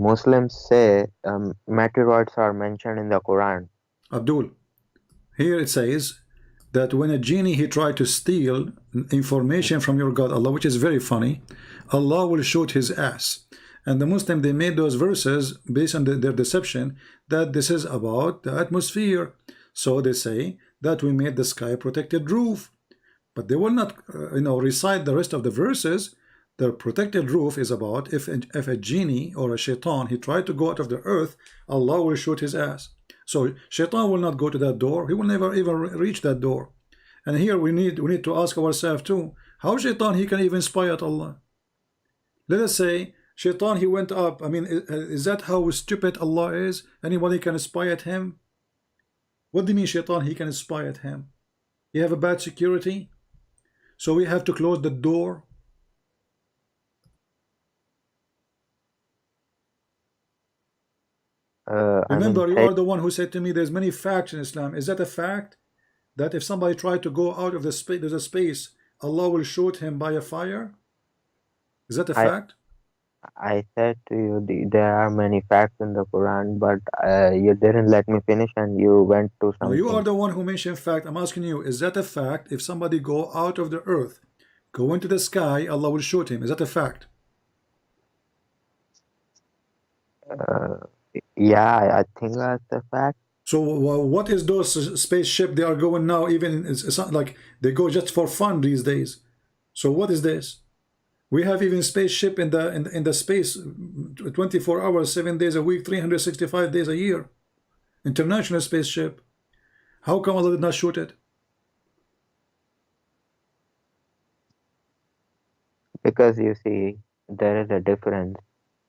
Muslims say meteoroids are mentioned in the Quran. Abdul, here it says that when a genie he tried to steal information from your God Allah, which is very funny, Allah will shoot his ass. And the Muslim, they made those verses based on their deception that this is about the atmosphere. So they say that we made the sky a protected roof, but they will not recite the rest of the verses. The protected roof is about if a genie or a shaitan he tried to go out of the earth, Allah will shoot his ass. So shaitan will not go to that door. He will never even reach that door. And here we need to ask ourselves too, how shaitan he can even spy at Allah? Let us say shaitan he went up. I mean, is that how stupid Allah is? Anybody can spy at him? What do you mean shaitan he can spy at him? You have a bad security, so we have to close the door. I mean, Remember, you say are the one who said to me there's many facts in Islam. Is that a fact? That if somebody tried to go out of the space, there's a space, Allah will shoot him by a fire? Is that a I fact? I said to you there are many facts in the Quran, but you didn't let me finish, and you went to No, you are something. the one who mentioned fact. I'm asking you, is that a fact? If somebody go out of the earth, go into the sky, Allah will shoot him. Is that a fact? Uh, yeah, I think that's a fact. So what is those spaceship they are going now? Even it's not like they go just for fun these days. So what is this? We have even spaceship in the space, 24 hours, 7 days a week, 365 days a year. International spaceship. How come Allah did not shoot it? Because you see, there is a difference.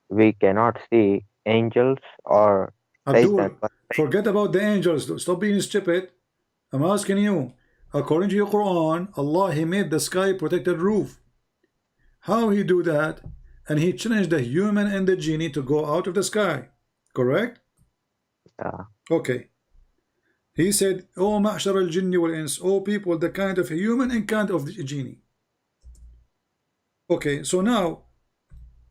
We cannot see angels or Satan. Abdul, forget about the angels. Stop being stupid. I'm asking you. According to your Quran, Allah He made the sky protected roof. How He do that? And He challenged the human and the genie to go out of the sky. Correct? Yeah. Okay. He said, "O ma'shar al-jinni wal-ins, O people, the kind of human and kind of the genie." Okay, so now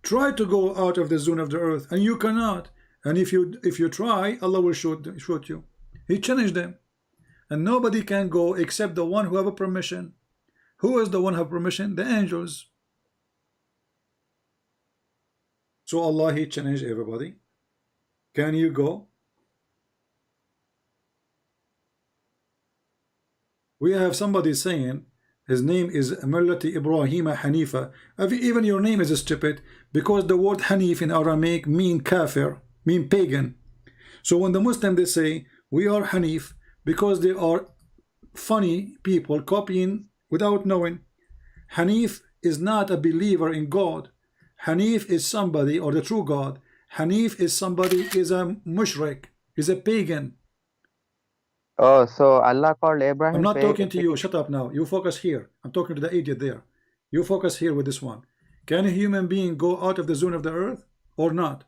try to go out of the zone of the earth, and you cannot. And if you try, Allah will shoot you. He challenged them, and nobody can go except the one who have a permission. Who is the one who have permission? The angels. So Allah He challenged everybody. Can you go? We have somebody saying his name is Millati Ibrahim Hanifa. Even your name is stupid because the word Hanif in Aramaic mean kafir, mean pagan. So when the Muslim they say we are Hanif because they are funny people copying without knowing. Hanif is not a believer in God. Hanif is somebody, or the true God. Hanif is somebody, is a mushrik, is a pagan. Oh, so Allah called I'm Abraham not talking to you. pagan. Shut up now. You focus here. I'm talking to the idiot there. You focus here with this one. Can a human being go out of the zone of the earth or not?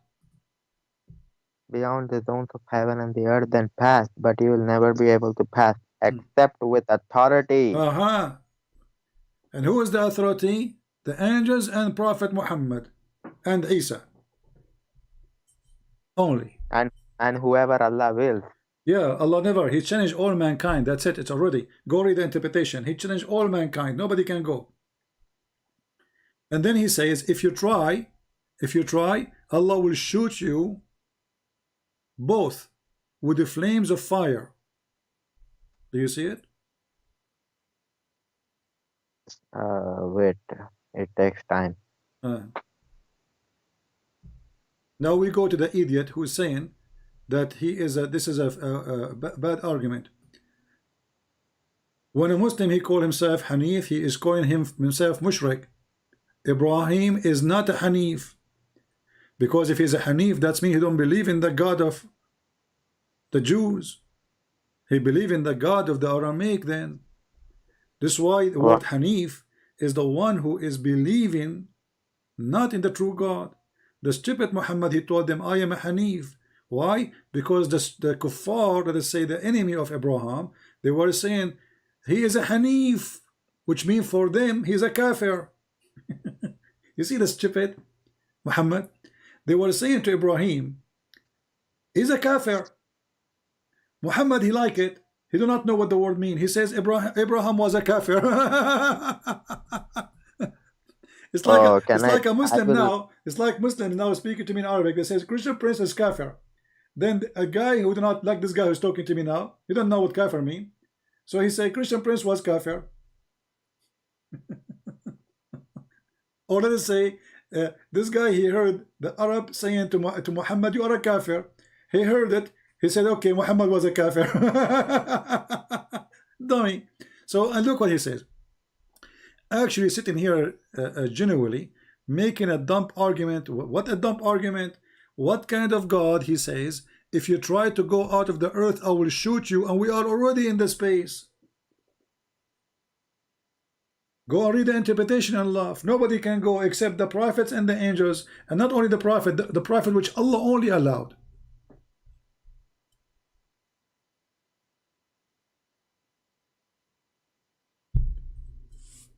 Beyond the zones of heaven and the earth, then pass, but you will never be able to pass except with authority. Aha. And who is the authority? The angels and Prophet Muhammad and Isa. Only. And whoever Allah wills. Yeah, Allah never. He challenged all mankind. That's it. It's already. Go read the interpretation. He challenged all mankind. Nobody can go. And then he says, if you try, Allah will shoot you both with the flames of fire. Do you see it? Wait, it takes time. Now we go to the idiot who is saying that this is a bad argument. When a Muslim he call himself Hanif, he is calling himself Mushrik. Ibrahim is not a Hanif. Because if he's a Hanif, that means he don't believe in the God of the Jews. He believe in the God of the Aramaic then. This is why the word What? Hanif is the one who is believing not in the true God. The stupid Muhammad, he told them, I am a Hanif. Why? Because the kuffar, let us say the enemy of Abraham, they were saying, he is a Hanif, which means for them, he's a kafir. You see the stupid Muhammad? They were saying to Ibrahim, he's a kafir. Muhammad, he like it. He do not know what the word mean. He says Abraham was a kafir. It's like a I Muslim will. now. It's like Muslim now speaking to me in Arabic. They says Christian prince is kafir. Then a guy who do not like this guy who's talking to me now, he don't know what kafir mean. So he say Christian prince was kafir. Or let us say this guy, he heard the Arab saying to Muhammad, you are a kafir. He heard it. He said, okay, Muhammad was a kafir. Dummy. So, and look what he says. Actually sitting here genuinely making a dumb argument. What a dumb argument. What kind of God? He says, if you try to go out of the earth, I will shoot you, and we are already in the space. Go and read the interpretation and laugh. Nobody can go except the prophets and the angels, and not only the prophet, the prophet which Allah only allowed.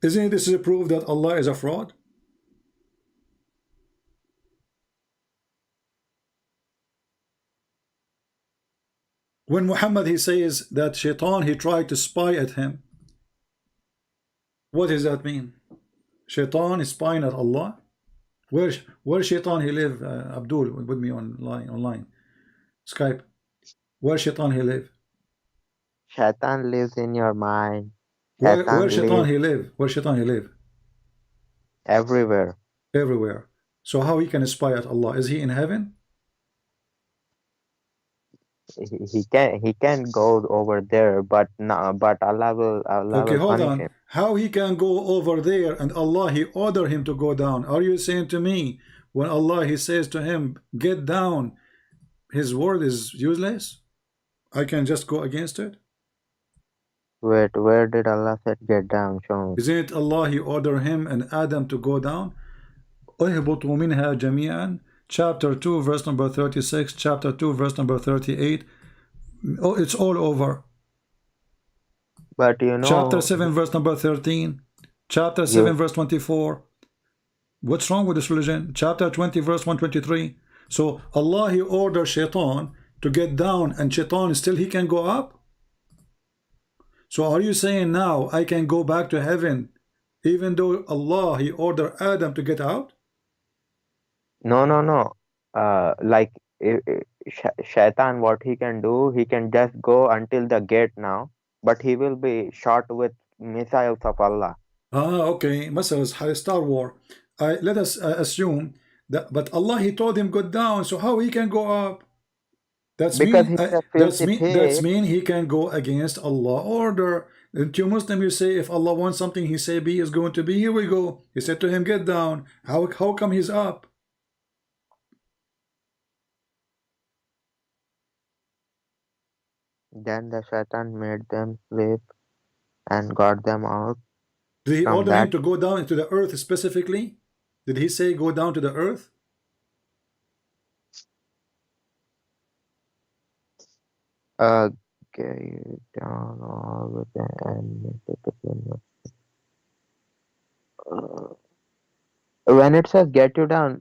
Isn't this a proof that Allah is a fraud? When Muhammad, he says that Shaitan, he tried to spy at him. What does that mean? Shaitan is spying at Allah? Where Shaitan he live? Abdul with me online. Skype. Where Shaitan he live? Shaitan lives in your mind. Where Shaitan he live? Where Shaitan he live? Everywhere. Everywhere. So how he can spy at Allah? Is he in heaven? He can go over there, but Allah will Okay, hold punish on. him. How he can go over there and Allah he order him to go down? Are you saying to me when Allah he says to him get down, his word is useless? I can just go against it? Wait, where did Allah said get down? Show me. Isn't it Allah he order him and Adam to go down? اهبطوا منها جميعا, chapter 2 verse number 36, chapter 2 verse number 38. Oh, it's all over. But you know, chapter 7 verse number 13, chapter 7 verse 24. What's wrong with this religion? Chapter 20 verse 123. So Allah he orders Shaitan to get down, and Shaitan still he can go up. So are you saying now I can go back to heaven even though Allah he ordered Adam to get out? no. Like Shaitan, what he can do, he can just go until the gate now, but he will be shot with missiles of Allah. Okay, missiles, Star War. Let us assume that, but Allah he told him go down, so how he can go up? That's Because mean he's a filthy that's pig. mean he can go against Allah order. And to Muslim you say if Allah wants something, he say be is going to be. Here we go. He said to him get down. How come he's up? Then the Shaitan made them sleep and got them out Did he from order him that. to go down into the earth specifically? Did he say go down to the earth? Get down all with them and when it says get you down,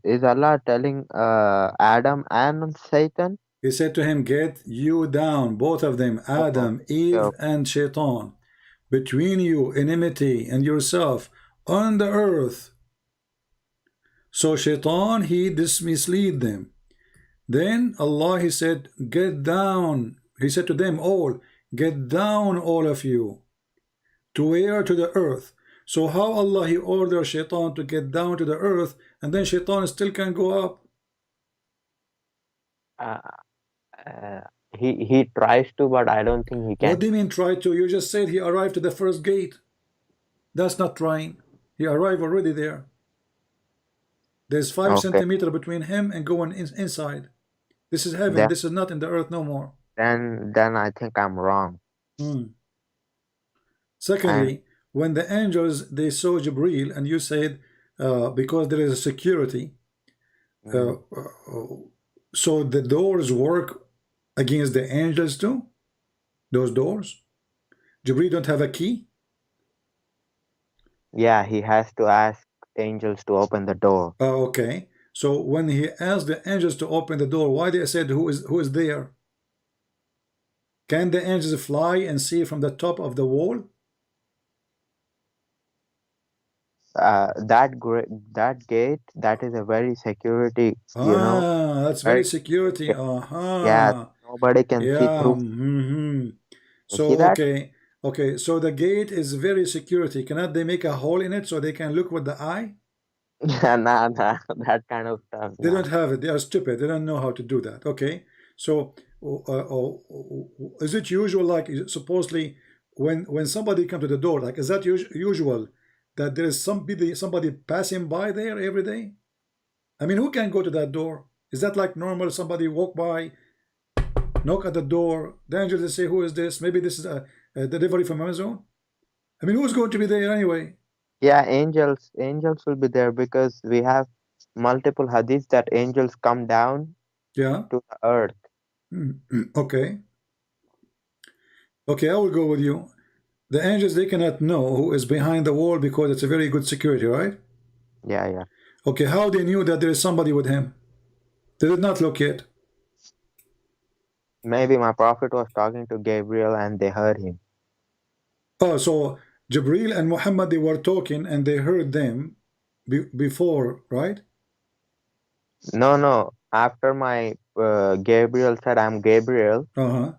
is Allah telling Adam and Satan? He said to him, get you down, both of them, Adam, Eve, and Shaitan. Between you, enmity and yourself on the earth. So Shaitan, he mislead them. Then Allah, he said, get down. He said to them all, get down all of you. To where? To the earth. So how Allah, he orders Shaitan to get down to the earth, and then Shaitan still can go up? He tries to, but I don't think he can. What do you mean try to? You just said he arrived to the first gate. That's not trying. He arrived already there. There's 5 Okay. centimeters between him and going inside. This is heaven. Then This is not in the earth no more. then I think I'm wrong. Hmm. And Secondly, when the angels they saw Jibril and you said because there is a security, uh, mm, uh, so the doors work against the angels too. Those doors. Jibril don't have a key. yeah, he has to ask angels to open the door. Okay. So when he asked the angels to open the door, why they said who is there? Can the angels fly and see from the top of the wall? That gate, that is a very security, Ah, that's very very security. secure. Yeah, Uh-huh. nobody can see Yeah. through. You So see that? okay. Okay. So the gate is very security. Cannot they make a hole in it so they can look with the eye? Nah, nah, that kind of stuff. They Nah. don't have it. They are stupid. They don't know how to do that. Okay. So is it usual like supposedly when somebody come to the door, like is that usual that there is somebody passing by there every day? I mean, who can go to that door? Is that like normal? Somebody walk by, knock at the door, the angel they say, who is this? Maybe this is a delivery from Amazon. I mean, who's going to be there anyway? Yeah, angels will be there because we have multiple hadiths that angels come down Yeah. to the earth. Okay. Okay, I will go with you. The angels, they cannot know who is behind the wall because it's a very good security, right? Yeah, yeah. Okay, how they knew that there is somebody with him? They did not look yet. Maybe my prophet was talking to Gabriel and they heard him. Oh, so Jibril and Muhammad, they were talking and they heard them before, right? No, no. After my Gabriel said, I'm Gabriel, Uh-huh.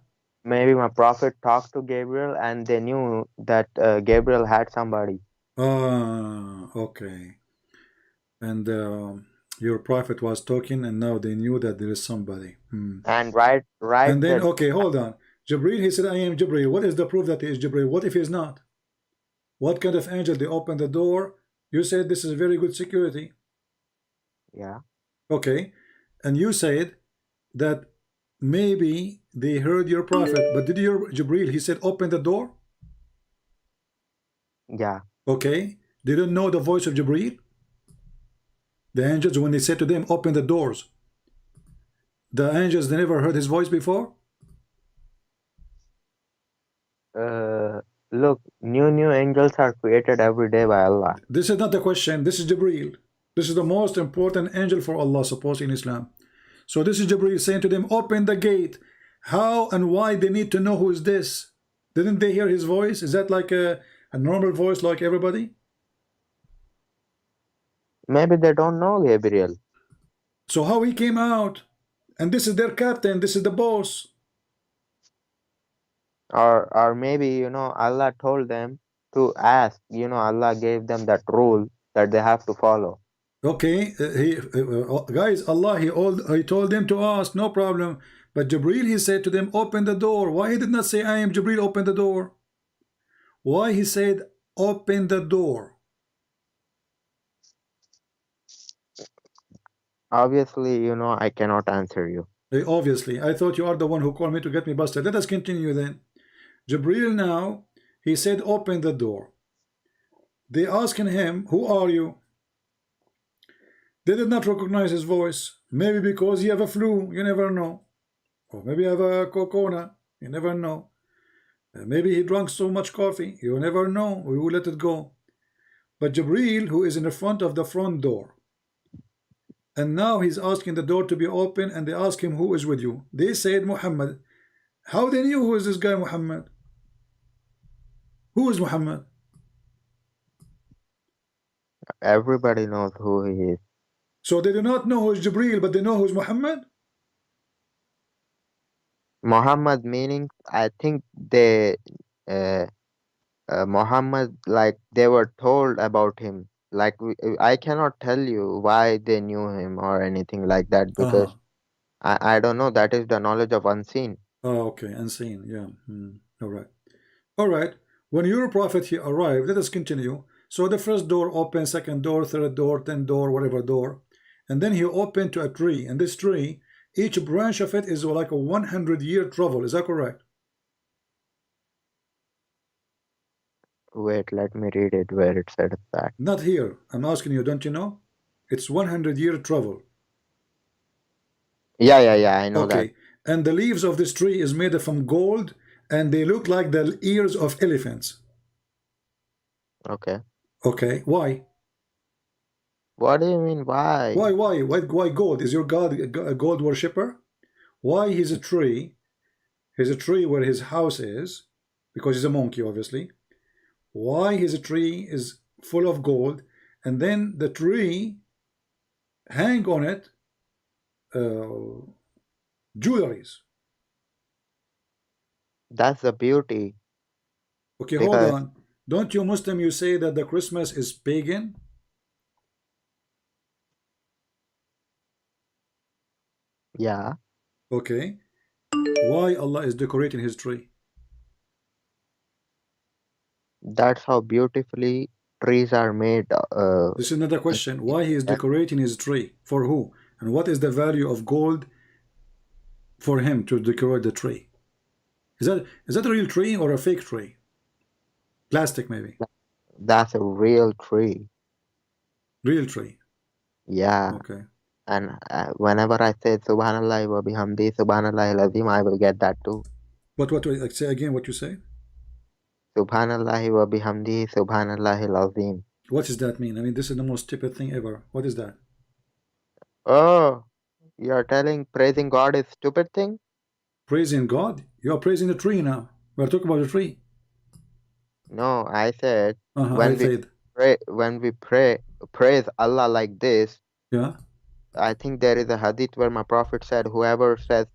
maybe my prophet talked to Gabriel and they knew that Gabriel had somebody. Ah, okay. And your prophet was talking and now they knew that there is somebody. And right And then, that, okay, hold on. Jibril, he said, I am Jibril. What is the proof that he is Jibril? What if he's not? What kind of angel? They open the door. You said this is very good security. yeah, Okay. And you said that maybe they heard your prophet, but did your Jibril, he said, open the door? yeah. Okay. They don't know the voice of Jibril? The angels, when they said to them, open the doors, the angels, they never heard his voice before? Uh, Look, new angels are created every day by Allah. This is not the question. This is Jibril. This is the most important angel for Allah, supposed in Islam. So this is Jibril saying to them, open the gate. How and why they need to know who is this? Didn't they hear his voice? Is that like a normal voice like everybody? Maybe they don't know Gabriel. So how he came out? And this is their captain. This is the boss. Or maybe, Allah told them to ask. Allah gave them that rule that they have to follow. Okay, guys, Allah, he told them to ask, no problem. But Jibril, he said to them, open the door. Why he did not say, I am Jibril, open the door? Why he said, open the door? Obviously, I cannot answer you. Obviously, I thought you are the one who called me to get me busted. Let us continue then. Jibril now, he said, open the door. They asking him, who are you? They did not recognize his voice. Maybe because he have a flu, you never know. Or maybe have a corona, you never know. Maybe he drank so much coffee, you never know. We will let it go. But Jibril, who is in the front of the front door, and now he's asking the door to be open, and they ask him, who is with you? They said, Muhammad. How they knew who is this guy, Muhammad? Who is Muhammad? Everybody knows who he is. So they do not know who is Jibril, but they know who is Muhammad? Muhammad meaning, I think they, uh, Muhammad, like they were told about him. Like I cannot tell you why they knew him or anything like that Uh-huh. because I don't know. That is the knowledge of unseen. Oh, okay, unseen, yeah. All right. All right. When your prophet he arrived, let us continue. So the first door open, second door, third door, 10 door, whatever door. and then he opened to a tree, and this tree, each branch of it is like a 100-year travel. Is that correct? Wait, let me read it where it said that. Not here. I'm asking you, don't you know? It's 100-year travel. Yeah, I know that. Okay. And the leaves of this tree is made from gold, and they look like the ears of elephants. Okay. Okay. Why? What do you mean, why? Why gold? Is your God a gold worshipper? Why he's a tree? He's a tree where his house is, because he's a monkey, obviously. Why his tree is full of gold, and then the tree hang on it jewelries. That's the beauty. Okay, hold Because, on. Don't you Muslim, you say that the Christmas is pagan? yeah, Okay. Why Allah is decorating his tree? that's how beautifully trees are made. This is another question. Why he is decorating his tree? For who? And what is the value of gold for him to decorate the tree? Is that a real tree or a fake tree? Plastic maybe. That's a real tree. Real tree. Yeah. Okay. And whenever I say Subhanallah wa bihamdi, Subhanallah lazim, I will get that too. What like, say again what you say? Subhanallah wa bihamdi, Subhanallah lazim. What does that mean? I mean, this is the most stupid thing ever. What is that? Oh, you're telling praising God is stupid thing? Praising God? You are praising the tree now. We're talking about the tree. No, I said I said. when we praise Allah like this, Yeah. I think there is a hadith where my prophet said, whoever says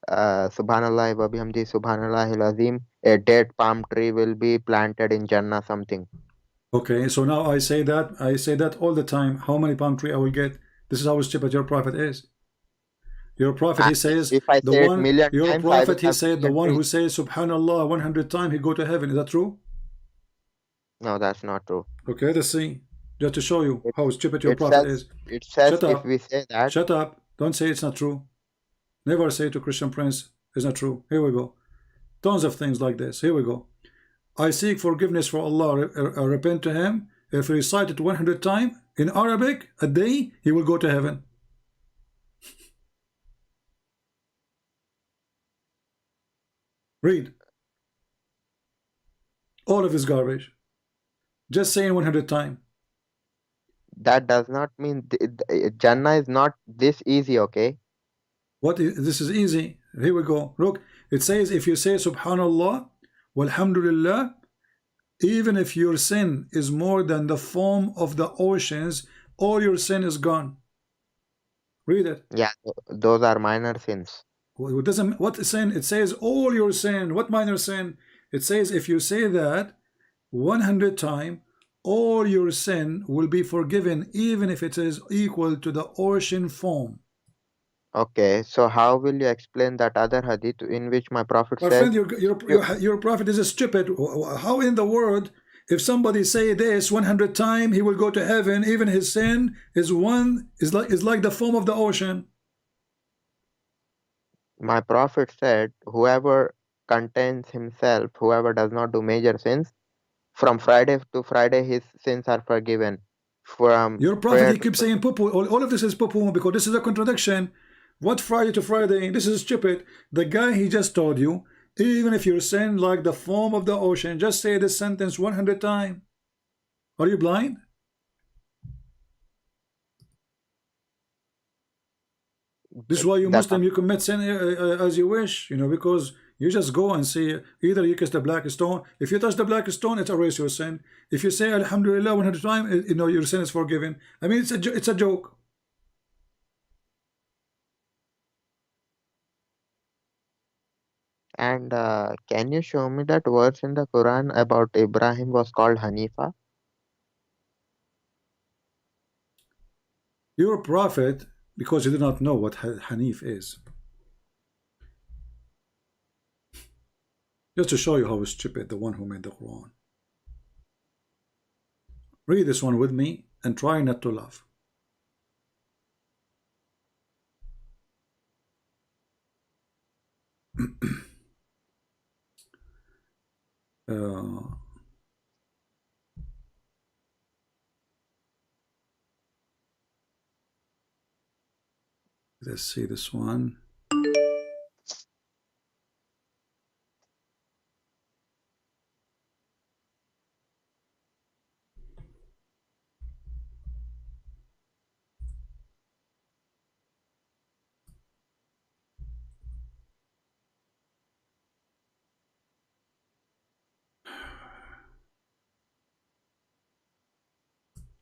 Subhanallah wa bihamdi, Subhanallah lazim, a dead palm tree will be planted in Jannah something. Okay, so now I say that all the time. How many palm tree I will get? This is how stupid your prophet is. Your prophet, he says, If I the say it one, million your times, I will prophet, he have said, the million one who trees. says Subhanallah 100 times, he go to heaven. Is that true? No, that's not true. Okay, let's see. Just to show you It, how stupid your it prophet says is. it says Shut if up. we say that, Shut up. Don't say it's not true. Never say to Christian Prince, it's not true. Here we go. Tons of things like this. Here we go. I seek forgiveness for Allah, repent to him. If he recite it 100 times in Arabic a day, he will go to heaven. Read. All of his garbage. Just saying 100 times. that does not mean Jannah is not this easy, okay? This is easy. Here we go. Look, it says if you say Subhanallah, walhamdulillah, even if your sin is more than the foam of the oceans, all your sin is gone. Read it. Yeah, those are minor sins. It doesn't. What sin? It says all your sin. What minor sin? It says if you say that 100 times, all your sin will be forgiven, even if it is equal to the ocean foam. Okay, so how will you explain that other hadith in which my prophet My says, friend, your prophet is a stupid. How in the world, if somebody say this 100 times, he will go to heaven, even his sin is like the foam of the ocean. my prophet said, whoever contains himself, whoever does not do major sins, from Friday to Friday his sins are forgiven. From Your prophet, prayer he to keeps saying poo-poo. All of this is poo-poo because this is a contradiction. What Friday to Friday? This is stupid. The guy, he just told you, even if your sin like the foam of the ocean, just say this sentence 100 times. Are you blind? This is why you the Muslim, you commit sin as you wish, because you just go and say, either you kiss the black stone. If you touch the black stone, it erases your sin. If you say Alhamdulillah 100 times, your sin is forgiven. I mean, it's a joke. and can you show me that verse in the Quran about Ibrahim was called Hanifa? You're a prophet because you do not know what Hanif is. Just to show you how stupid the one who made the Quran. Read this one with me and try not to laugh. uh, let's see this one.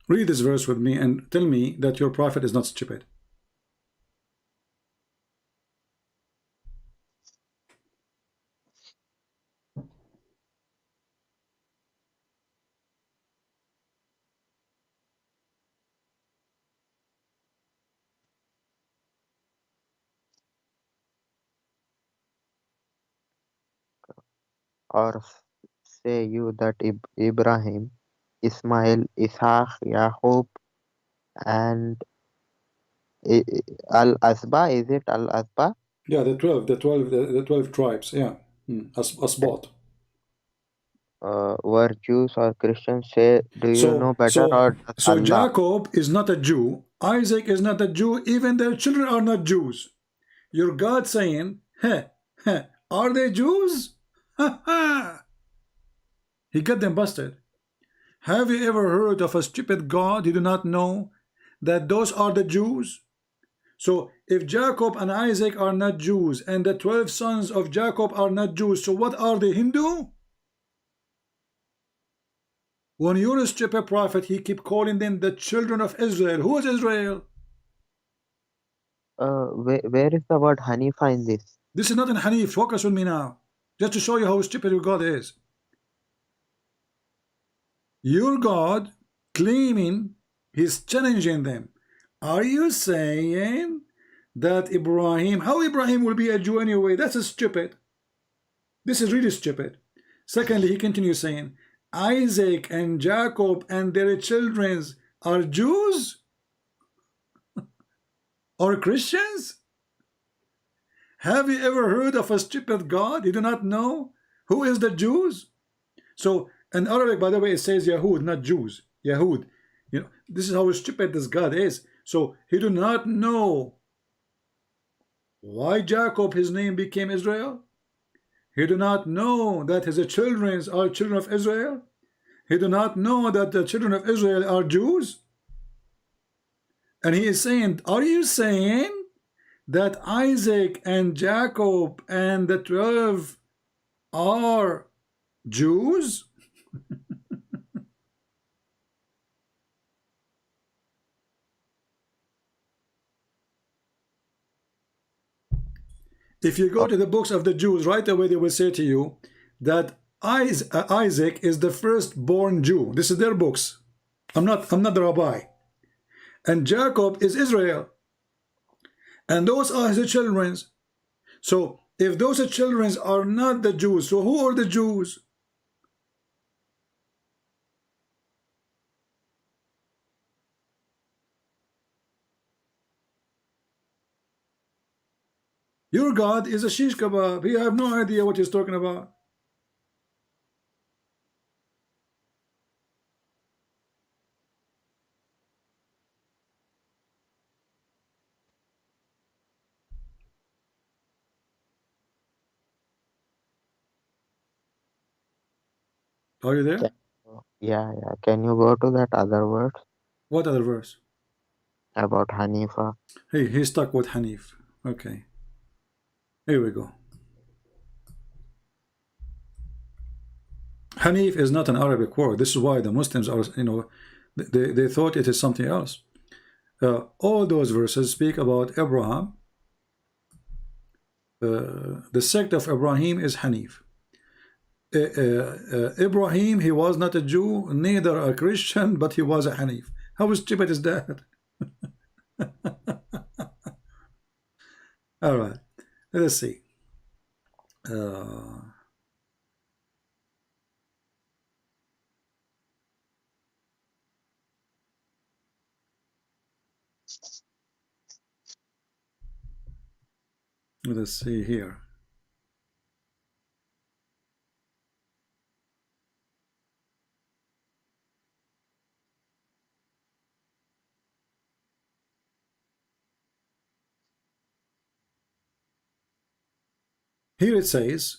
Read this verse with me and tell me that your prophet is not stupid. Or say you that Ibrahim, Ismail, Ishaq, Yaqub, and Al-Asba, is it Al-Asba? Yeah, the 12 tribes. Yeah, asbot. Were Jews or Christians? Say, do you So know better so or does so Allah? Jacob is not a Jew. Isaac is not a Jew. Even their children are not Jews. Your God saying, heh, heh, are they Jews? Ha ha! He got them busted. Have you ever heard of a stupid God you do not know that those are the Jews? So if Jacob and Isaac are not Jews and the 12 sons of Jacob are not Jews, so what are they, Hindu? When you're a stupid prophet, he keep calling them the children of Israel. Who is Israel? Where is the word Hanifa in this? This is not in Hanif. Focus on me now. Just to show you how stupid your God is. Your God claiming he's challenging them. Are you saying that Ibrahim, how Ibrahim will be a Jew anyway? That's stupid. This is really stupid. Secondly, he continues saying, Isaac and Jacob and their children are Jews or Christians? Have you ever heard of a stupid God? You do not know who is the Jews? So in Arabic, by the way, it says Yahud, not Jews. Yahud. You know, this is how stupid this God is. So he do not know why Jacob, his name became Israel. He do not know that his children are children of Israel. He do not know that the children of Israel are Jews. And he is saying, are you saying that Isaac and Jacob and the 12 are Jews? If you go Oh, to the books of the Jews, right away they will say to you that Isaac is the firstborn Jew. This is their books. I'm not the rabbi. And Jacob is Israel. And those are his children. So if those children are not the Jews, so who are the Jews? Your God is a shish kebab. He have no idea what he's talking about. Are you there? can, yeah, yeah. Can you go to that other word What other verse? about Hanifa? Hey, he's stuck with Hanif. Okay, here we go. Hanif is not an Arabic word. This is why the Muslims are, they thought it is something else. All those verses speak about Abraham. The sect of Ibrahim is Hanif. Ibrahim, he was not a Jew, neither a Christian, but he was a Hanif. How stupid is that? All right, let's see. Uh, let's see here. Here it says,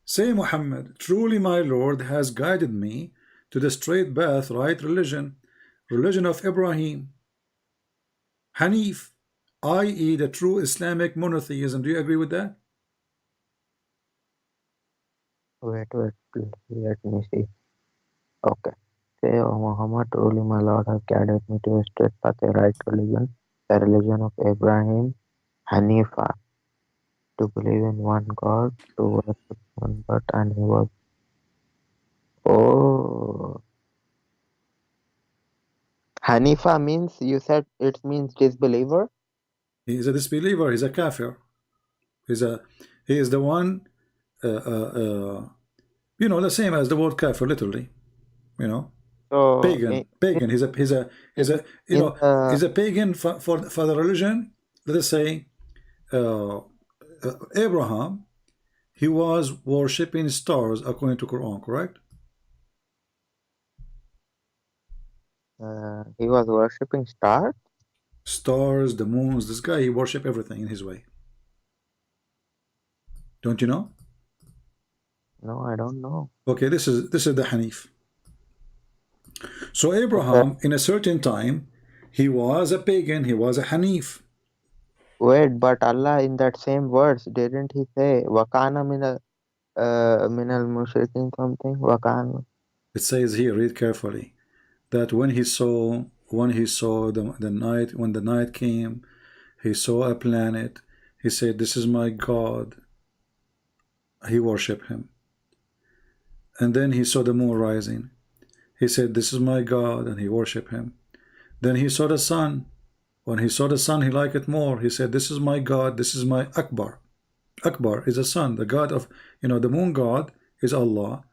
say Muhammad, truly my Lord has guided me to the straight path, right religion, religion of Ibrahim, Hanif, i.e. the true Islamic monotheism. Do you agree with that? Wait, let me see. Okay. Say, O Muhammad, truly my Lord has guided me to a straight path, a right religion, the religion of Abraham, Hanifa, to believe in one God, to worship one God, and he was. Oh, Hanifa means, you said it means disbeliever? He is a disbeliever, he's a kafir. He's a, he is the one, you know, the same as the word kafir, literally, you know. So, Pagan. He's a, you in know, the he's a pagan for the religion. Let us say, uh, Abraham, he was worshipping stars according to Quran, correct? he was worshipping stars? Stars, the moons. This guy, he worship everything in his way. Don't you know? No, I don't know. Okay, this is the Hanif. So Okay. Abraham, in a certain time, he was a pagan. He was a Hanif. Wait, but Allah in that same verse, didn't he say Wakana minal mushrikin something? Wakana. It says here, read carefully, that when he saw the night, when the night came, he saw a planet. He said, "This is my God." He worshipped him. And then he saw the moon rising. He said, "This is my God," and he worshipped him. Then he saw the sun. When he saw the sun, he liked it more. He said, "This is my God. This is my Akbar." Akbar is the sun, the God of, the moon God is Allah.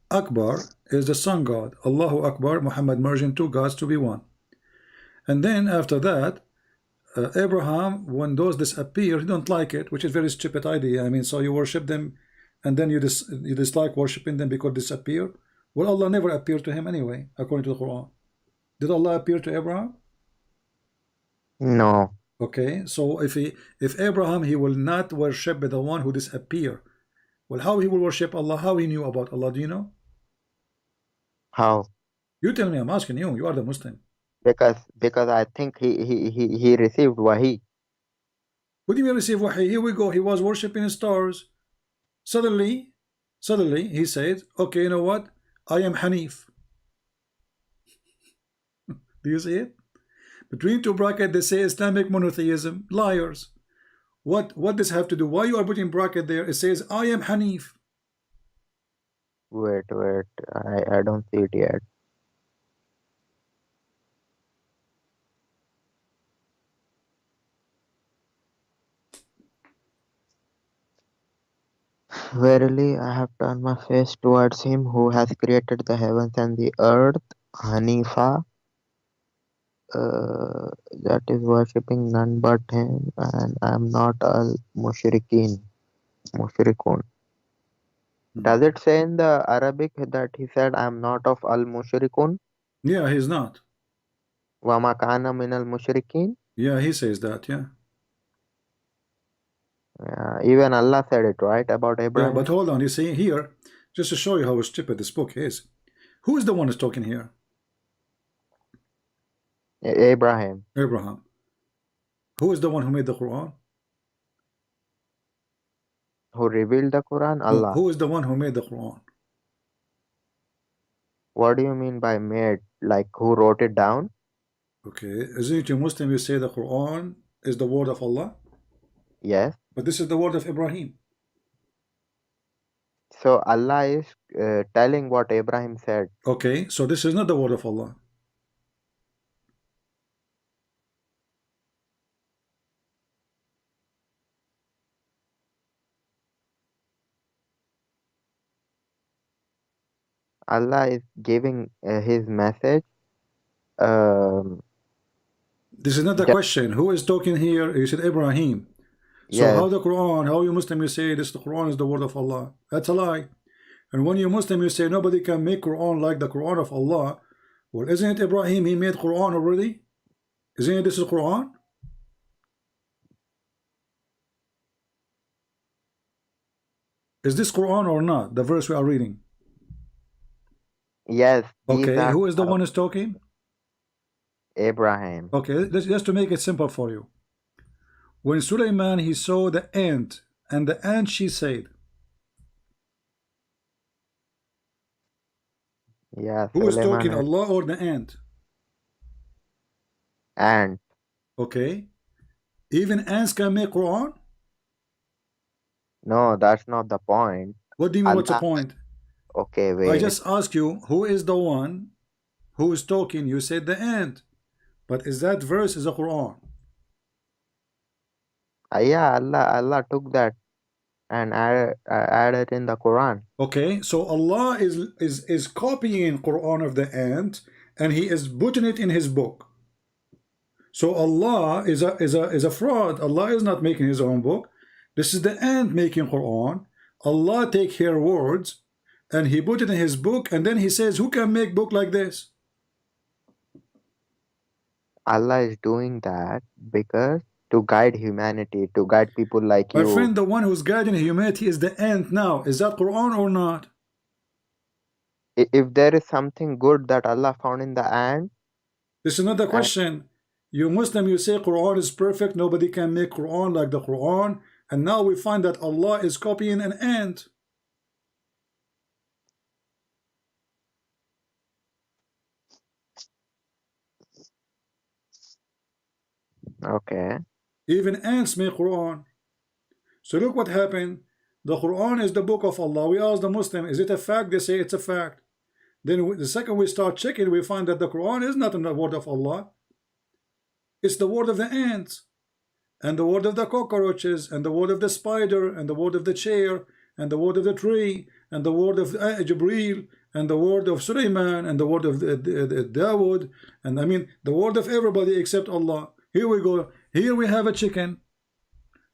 Akbar is the sun God. Allahu Akbar, Muhammad merging two gods to be one. And then after that, Abraham, when those disappear, he don't like it, which is very stupid idea. I mean, so you worship them, and then you dislike worshiping them because disappear. Well, Allah never appeared to him anyway, according to the Quran. Did Allah appear to Abraham? No. Okay, so if Abraham, he will not worship the one who disappear. Well, how he will worship Allah? How he knew about Allah? Do you know? How? You tell me. I'm asking you. You are the Muslim. Because I think he received wahi. What do you mean receive wahi? Here we go. He was worshiping stars. Suddenly, he said, "Okay, you know what? I am Hanif." Do you see it? Between two brackets, they say Islamic monotheism. Liars. What does have to do? Why you are putting bracket there? It says, "I am Hanif." Wait, I don't see it yet. Verily, I have turned my face towards him who has created the heavens and the earth, Hanifa, that is worshipping none but him, and I am not al mushrikun. Does it say in the Arabic that he said, I am not of al mushrikun? Yeah, he's not. Wa ma kana min al mushrikin? Yeah, he says that. Yeah. Even Allah said it, right, about Yeah, but Abraham? hold on. You see here, just to show you how stupid this book is. Who is the one who's talking here? Abraham. Abraham. Who is the one who made the Quran? Who revealed the Quran? No, Allah. who is the one who made the Quran? What do you mean by made? Like who wrote it down? Okay, isn't it a Muslim? You say the Quran is the word of Allah, Yes. but this is the word of Ibrahim. So Allah is telling what Abraham said. Okay, so this is not the word of Allah. Allah is giving his message. Um, This is not the ju- question. Who is talking here? You said Ibrahim. So yes, how the Quran? How you Muslim? You say this? The Quran is the word of Allah. That's a lie. And when you Muslim, you say nobody can make Quran like the Quran of Allah. Well, isn't it Ibrahim? He made Quran already. Isn't it this is Quran? Is this Quran or not? The verse we are reading. Yes, these Okay, are who is the one who's talking? Abraham. Okay, just to make it simple for you. When Sulaiman he saw the ant, and the ant she said, Yeah, who is Suleiman talking, had Allah or the ant? and Okay, even ants can make Quran. no, that's not the point. What do you mean? What's the Allah, point? okay, I wait. just asked you who is the one who is talking. You said the ant, but is that verse is a Quran? Yeah, Allah took that and added in the Quran. Okay, so Allah is copying Quran of the ant, and He is putting it in His book. So Allah is a fraud. Allah is not making His own book. This is the ant making Quran. Allah take her words and He put it in His book, and then He says, who can make book like this? Allah is doing that because to guide humanity, to guide people like My you. friend, the one who's guiding humanity is the ant now. Is that Quran or not? If there is something good that Allah found in the ant, This is not the and question. You Muslim, you say Quran is perfect. Nobody can make Quran like the Quran. And now we find that Allah is copying an ant. okay, Even ants make Quran. So look what happened. The Quran is the book of Allah. We ask the Muslim, is it a fact? They say it's a fact. Then the second we start checking, we find that the Quran is not the word of Allah. It's the word of the ants, and the word of the cockroaches, and the word of the spider, and the word of the chair, and the word of the tree, and the word of Jibreel, and the word of Sulaiman, and the word of Dawood, and I mean the word of everybody except Allah. Here we go. Here we have a chicken.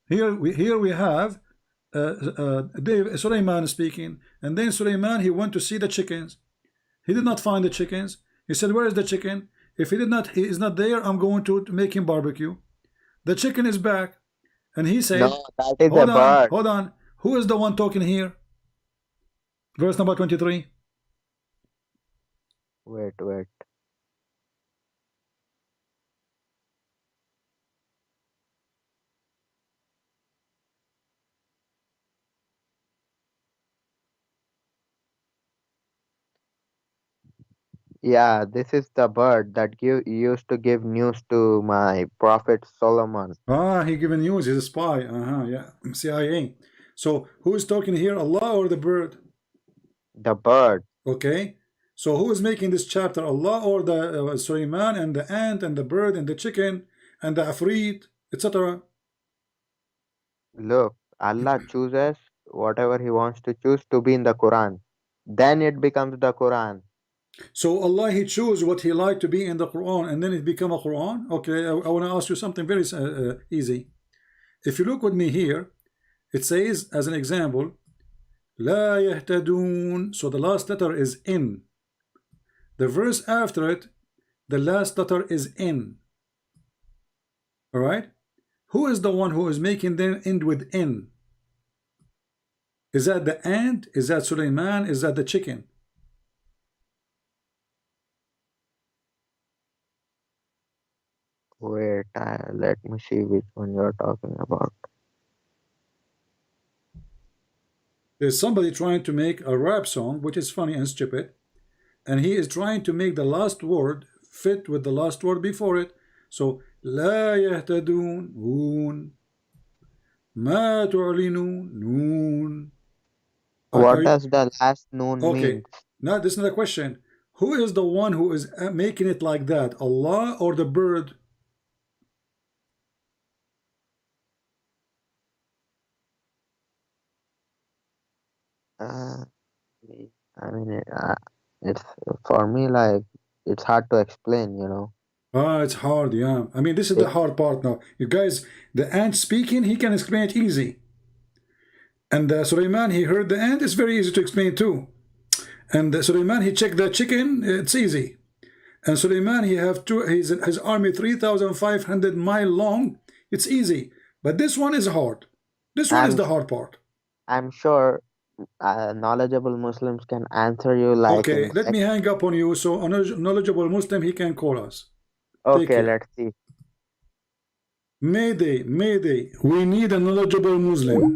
Here we have Sulaiman speaking, and then Sulaiman he went to see the chickens. He did not find the chickens. He said, "Where is the chicken? If he is not there, I'm going to make him barbecue." The chicken is back, and he said, no, that is a bird. hold on. Who is the one talking here?" Verse number 23. Wait. Yeah, this is the bird that used to give news to my prophet Solomon. He given news. He's a spy. Yeah, CIA. So who is talking here, Allah or the bird? The bird. Okay. So who is making this chapter, Allah or the Sulaiman and the ant and the bird and the chicken and the Afreet, etc.? Look, Allah chooses whatever He wants to choose to be in the Quran. Then it becomes the Quran. So Allah He chose what He liked to be in the Quran, and then it become a Quran. Okay, I want to ask you something very easy. If you look with me here, it says as an example, لا يهتدون. So the last letter is in. The verse after it, the last letter is in. All right. Who is the one who is making them end with in? Is that the ant? Is that Sulaiman? Is that the chicken? Wait, let me see which one you're talking about. There's somebody trying to make a rap song, which is funny and stupid, and he is trying to make the last word fit with the last word before it. So لا يهتدون ما تعلنون نون. What does the last noon Okay, mean? now this is another question. Who is the one who is making it like that? Allah or the bird? Uh, I mean, it's for me like it's hard to explain, you know. It's hard, yeah. I mean, this is It, the hard part now. You guys, the ant speaking, he can explain it easy. And Sulaiman, he heard the ant, it's very easy to explain too. And Sulaiman, he checked the chicken, it's easy. And Sulaiman, he have his army 3,500 mile long, it's easy. But this one is hard. This one is I'm the hard part. I'm sure knowledgeable Muslims can answer you like in Okay, let me hang up on you so a knowledgeable Muslim, he can call us. Take Okay, care. let's see. Mayday, Mayday, we need a knowledgeable Muslim.